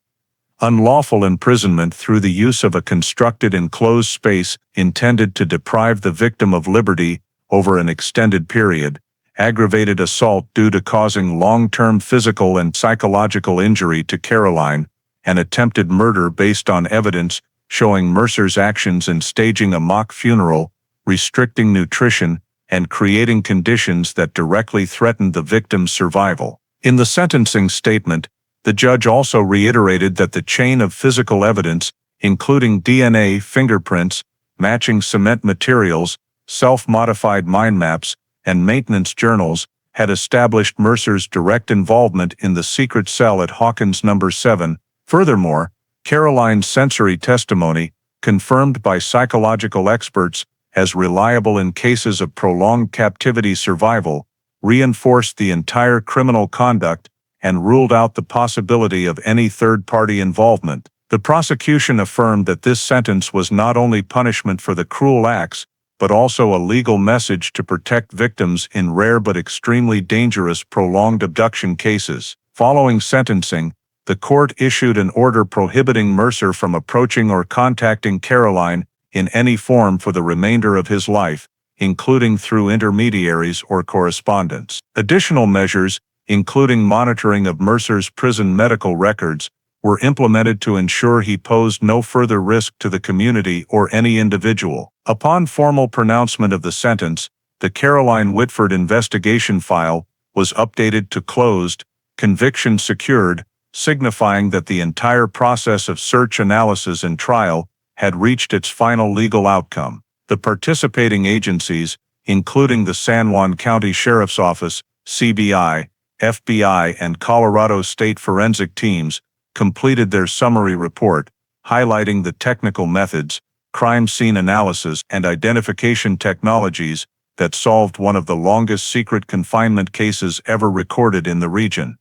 unlawful imprisonment through the use of a constructed enclosed space intended to deprive the victim of liberty over an extended period, aggravated assault due to causing long-term physical and psychological injury to Caroline, and attempted murder based on evidence showing Mercer's actions in staging a mock funeral, restricting nutrition, and creating conditions that directly threatened the victim's survival. In the sentencing statement, the judge also reiterated that the chain of physical evidence, including DNA, fingerprints, matching cement materials, self-modified mind maps, and maintenance journals, had established Mercer's direct involvement in the secret cell at Hawkins No. 7. Furthermore, Caroline's sensory testimony, confirmed by psychological experts as reliable in cases of prolonged captivity survival, reinforced the entire criminal conduct and ruled out the possibility of any third-party involvement. The prosecution affirmed that this sentence was not only punishment for the cruel acts, but also a legal message to protect victims in rare but extremely dangerous prolonged abduction cases. Following sentencing, the court issued an order prohibiting Mercer from approaching or contacting Caroline in any form for the remainder of his life, including through intermediaries or correspondence. Additional measures, including monitoring of Mercer's prison medical records, were implemented to ensure he posed no further risk to the community or any individual. Upon formal pronouncement of the sentence, the Caroline Whitford investigation file was updated to closed, conviction secured, signifying that the entire process of search, analysis, and trial had reached its final legal outcome. The participating agencies, including the San Juan County Sheriff's Office, CBI, FBI, and Colorado State forensic teams, completed their summary report, highlighting the technical methods, crime scene analysis, and identification technologies that solved one of the longest secret confinement cases ever recorded in the region.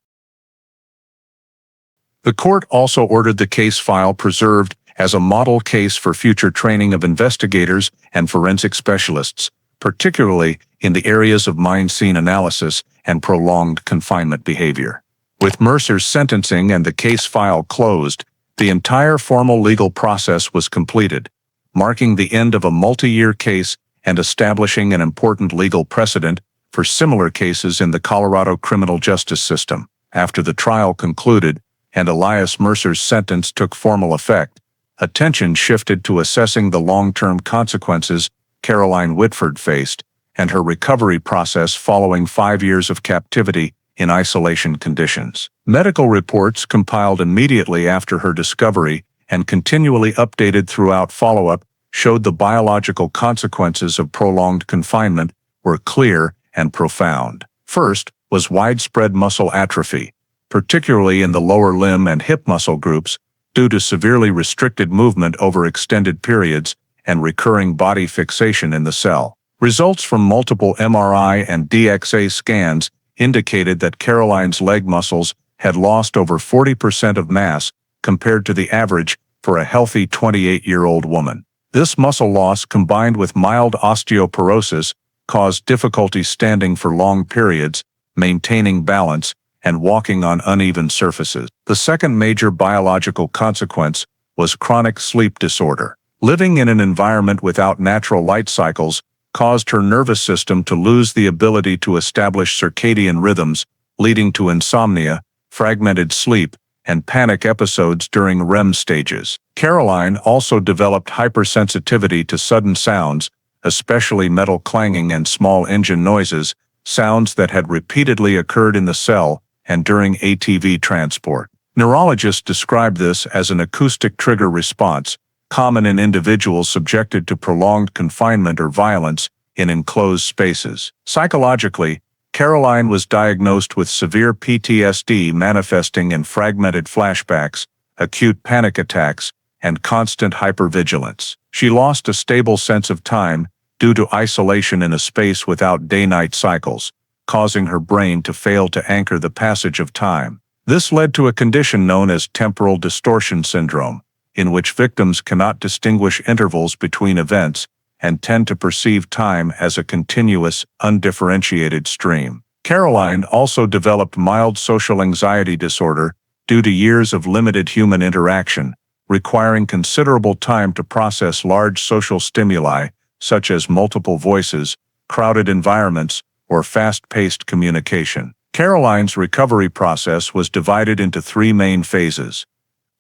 The court also ordered the case file preserved as a model case for future training of investigators and forensic specialists, particularly in the areas of mine scene analysis and prolonged confinement behavior. With Mercer's sentencing and the case file closed, the entire formal legal process was completed, marking the end of a multi-year case and establishing an important legal precedent for similar cases in the Colorado criminal justice system. After the trial concluded and Elias Mercer's sentence took formal effect, attention shifted to assessing the long-term consequences Caroline Whitford faced and her recovery process following 5 years of captivity in isolation conditions. Medical reports compiled immediately after her discovery and continually updated throughout follow-up showed the biological consequences of prolonged confinement were clear and profound. First was widespread muscle atrophy, particularly in the lower limb and hip muscle groups, due to severely restricted movement over extended periods and recurring body fixation in the cell. Results from multiple MRI and DXA scans indicated that Caroline's leg muscles had lost over 40% of mass compared to the average for a healthy 28-year-old woman. This muscle loss, combined with mild osteoporosis, caused difficulty standing for long periods, maintaining balance, and walking on uneven surfaces. The second major biological consequence was chronic sleep disorder. Living in an environment without natural light cycles caused her nervous system to lose the ability to establish circadian rhythms, leading to insomnia, fragmented sleep, and panic episodes during REM stages. Caroline also developed hypersensitivity to sudden sounds, especially metal clanging and small engine noises, sounds that had repeatedly occurred in the cell and during ATV transport. Neurologists describe this as an acoustic trigger response, common in individuals subjected to prolonged confinement or violence in enclosed spaces. Psychologically, Caroline was diagnosed with severe PTSD manifesting in fragmented flashbacks, acute panic attacks, and constant hypervigilance. She lost a stable sense of time due to isolation in a space without day-night cycles, causing her brain to fail to anchor the passage of time. This led to a condition known as temporal distortion syndrome, in which victims cannot distinguish intervals between events and tend to perceive time as a continuous, undifferentiated stream. Caroline also developed mild social anxiety disorder due to years of limited human interaction, requiring considerable time to process large social stimuli such as multiple voices, crowded environments, or fast-paced communication. Caroline's recovery process was divided into three main phases: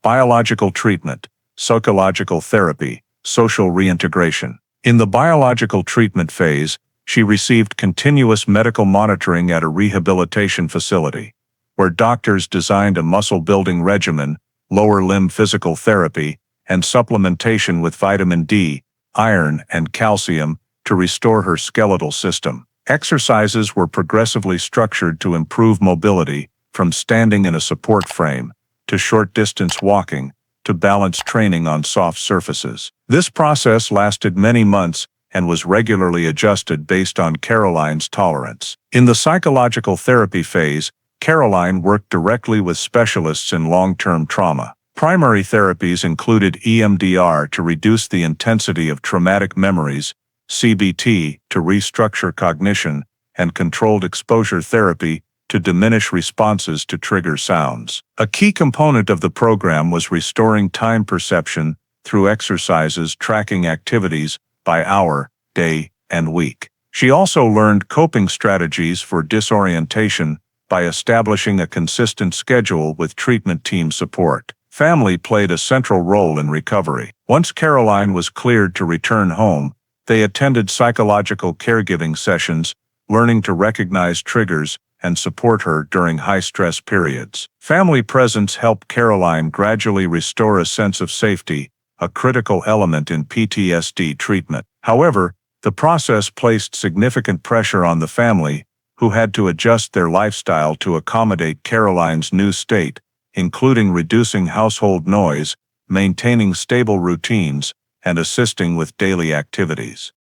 biological treatment, psychological therapy, social reintegration. In the biological treatment phase, she received continuous medical monitoring at a rehabilitation facility, where doctors designed a muscle-building regimen, lower limb physical therapy, and supplementation with vitamin D, iron, and calcium to restore her skeletal system. Exercises were progressively structured to improve mobility, from standing in a support frame, to short-distance walking, to balance training on soft surfaces. This process lasted many months and was regularly adjusted based on Caroline's tolerance. In the psychological therapy phase, Caroline worked directly with specialists in long-term trauma. Primary therapies included EMDR to reduce the intensity of traumatic memories, CBT to restructure cognition, and controlled exposure therapy to diminish responses to trigger sounds. A key component of the program was restoring time perception through exercises tracking activities by hour, day, and week. She also learned coping strategies for disorientation by establishing a consistent schedule with treatment team support. Family played a central role in recovery. Once Caroline was cleared to return home, they attended psychological caregiving sessions, learning to recognize triggers and support her during high-stress periods. Family presence helped Caroline gradually restore a sense of safety, a critical element in PTSD treatment. However, the process placed significant pressure on the family, who had to adjust their lifestyle to accommodate Caroline's new state, including reducing household noise, maintaining stable routines, and assisting with daily activities.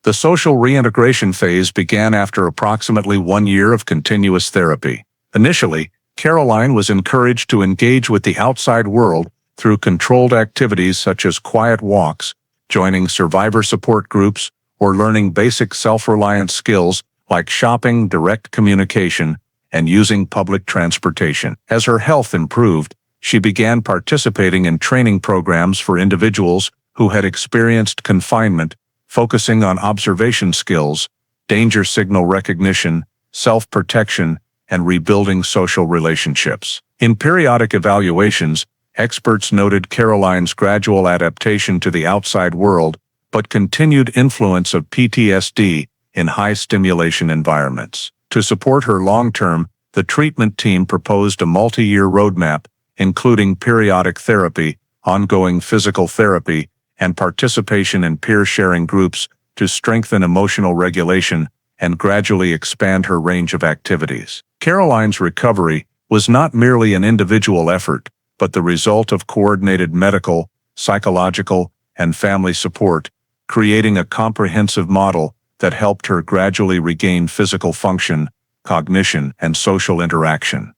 The social reintegration phase began after approximately 1 year of continuous therapy. Initially, Caroline was encouraged to engage with the outside world through controlled activities such as quiet walks, joining survivor support groups, or learning basic self-reliance skills like shopping, direct communication, and using public transportation. As her health improved, she began participating in training programs for individuals who had experienced confinement, focusing on observation skills, danger signal recognition, self-protection, and rebuilding social relationships. In periodic evaluations, experts noted Caroline's gradual adaptation to the outside world, but continued influence of PTSD in high-stimulation environments. To support her long-term, the treatment team proposed a multi-year roadmap, including periodic therapy, ongoing physical therapy, and participation in peer-sharing groups to strengthen emotional regulation and gradually expand her range of activities. Caroline's recovery was not merely an individual effort, but the result of coordinated medical, psychological, and family support, creating a comprehensive model that helped her gradually regain physical function, cognition, and social interaction.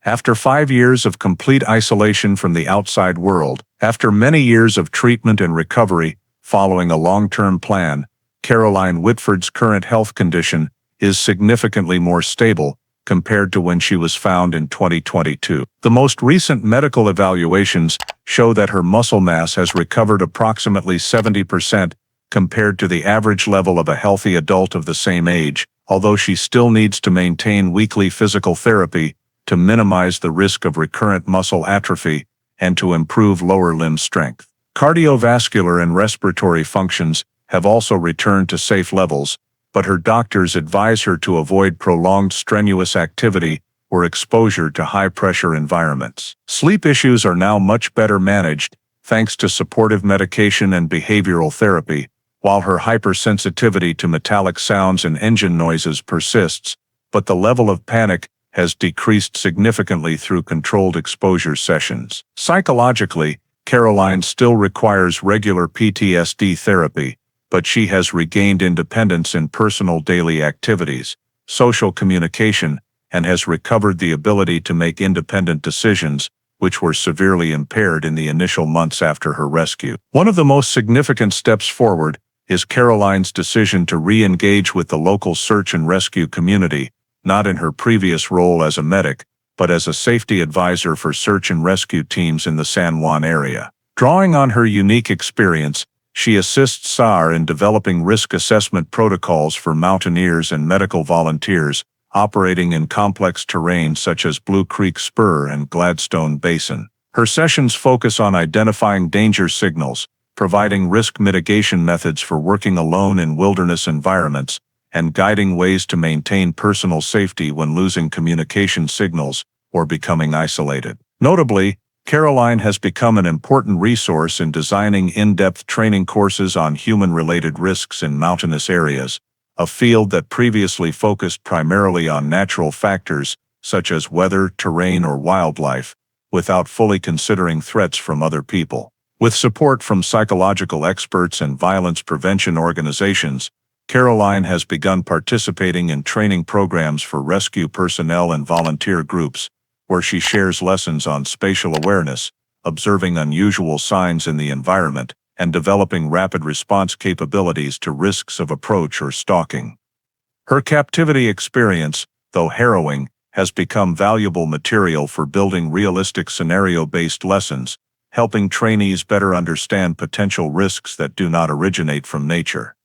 After 5 years of complete isolation from the outside world, after many years of treatment and recovery, following a long-term plan, Caroline Whitford's current health condition is significantly more stable compared to when she was found in 2022. The most recent medical evaluations show that her muscle mass has recovered approximately 70% compared to the average level of a healthy adult of the same age, although she still needs to maintain weekly physical therapy to minimize the risk of recurrent muscle atrophy and to improve lower limb strength. Cardiovascular and respiratory functions have also returned to safe levels, but her doctors advise her to avoid prolonged strenuous activity or exposure to high-pressure environments. Sleep issues are now much better managed thanks to supportive medication and behavioral therapy, while her hypersensitivity to metallic sounds and engine noises persists, but the level of panic has decreased significantly through controlled exposure sessions. Psychologically, Caroline still requires regular PTSD therapy, but she has regained independence in personal daily activities, social communication, and has recovered the ability to make independent decisions, which were severely impaired in the initial months after her rescue. One of the most significant steps forward is Caroline's decision to re-engage with the local search and rescue community, not in her previous role as a medic, but as a safety advisor for search and rescue teams in the San Juan area. Drawing on her unique experience, she assists SAR in developing risk assessment protocols for mountaineers and medical volunteers operating in complex terrain such as Blue Creek Spur and Gladstone Basin. Her sessions focus on identifying danger signals, providing risk mitigation methods for working alone in wilderness environments, and guiding ways to maintain personal safety when losing communication signals or becoming isolated. Notably, Caroline has become an important resource in designing in-depth training courses on human-related risks in mountainous areas, a field that previously focused primarily on natural factors such as weather, terrain, or wildlife, without fully considering threats from other people. With support from psychological experts and violence prevention organizations, Caroline has begun participating in training programs for rescue personnel and volunteer groups, where she shares lessons on spatial awareness, observing unusual signs in the environment, and developing rapid response capabilities to risks of approach or stalking. Her captivity experience, though harrowing, has become valuable material for building realistic scenario-based lessons, helping trainees better understand potential risks that do not originate from nature.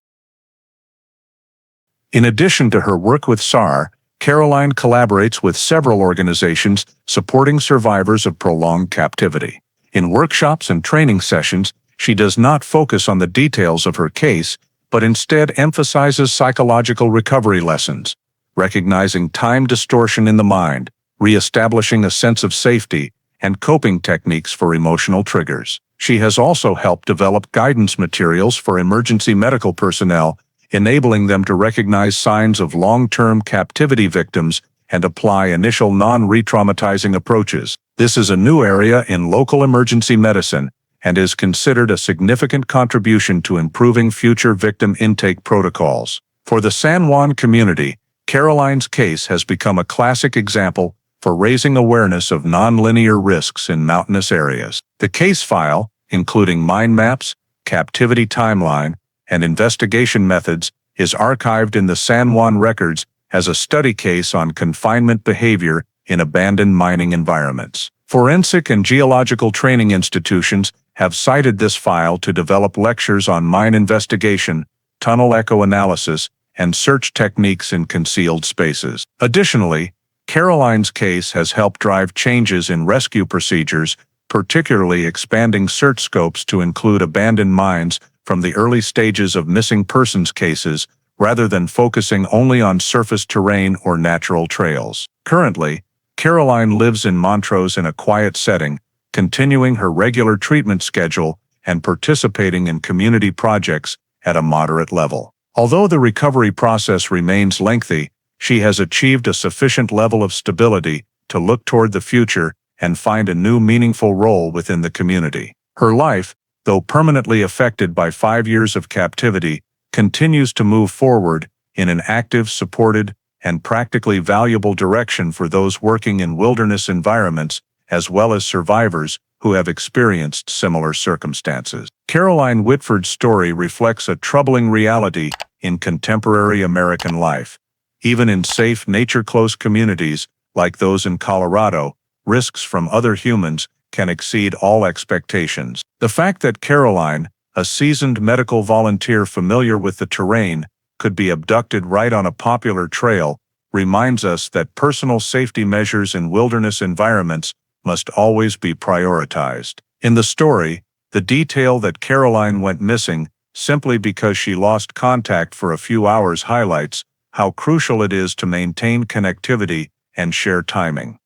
In addition to her work with SAR, Caroline collaborates with several organizations supporting survivors of prolonged captivity. In workshops and training sessions, she does not focus on the details of her case, but instead emphasizes psychological recovery lessons, recognizing time distortion in the mind, reestablishing a sense of safety, and coping techniques for emotional triggers. She has also helped develop guidance materials for emergency medical personnel, enabling them to recognize signs of long-term captivity victims and apply initial non-re-traumatizing approaches. This is a new area in local emergency medicine and is considered a significant contribution to improving future victim intake protocols. For the San Juan community, Caroline's case has become a classic example for raising awareness of nonlinear risks in mountainous areas. The case file, including mind maps, captivity timeline, and investigation methods, is archived in the San Juan records as a study case on confinement behavior in abandoned mining environments. Forensic and geological training institutions have cited this file to develop lectures on mine investigation, tunnel echo analysis, and search techniques in concealed spaces. Additionally, Caroline's case has helped drive changes in rescue procedures, particularly expanding search scopes to include abandoned mines from the early stages of missing persons cases, rather than focusing only on surface terrain or natural trails. Currently, Caroline lives in Montrose in a quiet setting, continuing her regular treatment schedule and participating in community projects at a moderate level. Although the recovery process remains lengthy, she has achieved a sufficient level of stability to look toward the future and find a new meaningful role within the community. Her life, though permanently affected by 5 years of captivity, continues to move forward in an active, supported, and practically valuable direction for those working in wilderness environments as well as survivors who have experienced similar circumstances. Caroline Whitford's story reflects a troubling reality in contemporary American life. Even in safe, nature-close communities, like those in Colorado, risks from other humans can exceed all expectations. The fact that Caroline, a seasoned medical volunteer familiar with the terrain, could be abducted right on a popular trail reminds us that personal safety measures in wilderness environments must always be prioritized. In the story, the detail that Caroline went missing simply because she lost contact for a few hours highlights how crucial it is to maintain connectivity and share timing.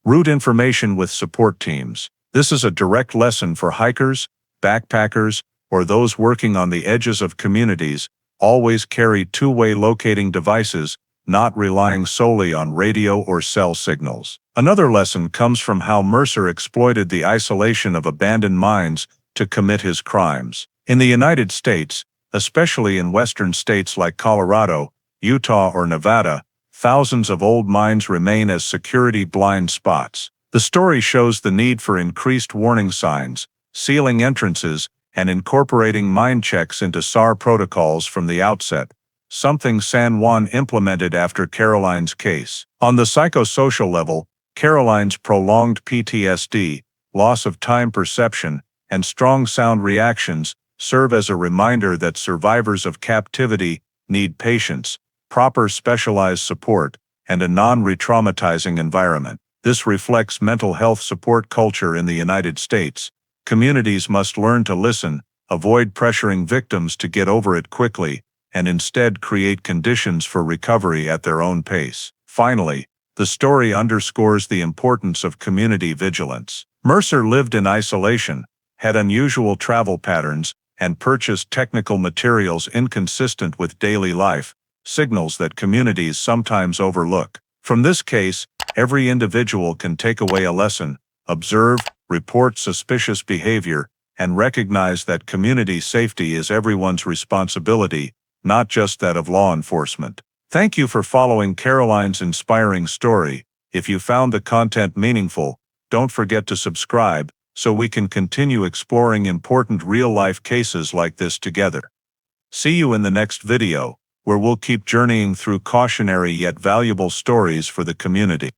Route information with support teams. This is a direct lesson for hikers, backpackers, or those working on the edges of communities. Always carry two-way locating devices, not relying solely on radio or cell signals. Another lesson comes from how Mercer exploited the isolation of abandoned mines to commit his crimes. In the United States, especially in western states like Colorado, Utah, or Nevada, thousands of old mines remain as security blind spots. The story shows the need for increased warning signs, sealing entrances, and incorporating mine checks into SAR protocols from the outset, something San Juan implemented after Caroline's case. On the psychosocial level, Caroline's prolonged PTSD, loss of time perception, and strong sound reactions serve as a reminder that survivors of captivity need patience, proper specialized support, and a non-re-traumatizing environment. This reflects mental health support culture in the United States. Communities must learn to listen, avoid pressuring victims to get over it quickly, and instead create conditions for recovery at their own pace. Finally, the story underscores the importance of community vigilance. Mercer lived in isolation, had unusual travel patterns, and purchased technical materials inconsistent with daily life, signals that communities sometimes overlook. From this case, every individual can take away a lesson, observe, report suspicious behavior, and recognize that community safety is everyone's responsibility, not just that of law enforcement. Thank you for following Caroline's inspiring story. If you found the content meaningful, don't forget to subscribe so we can continue exploring important real-life cases like this together. See you in the next video, where we'll keep journeying through cautionary yet valuable stories for the community.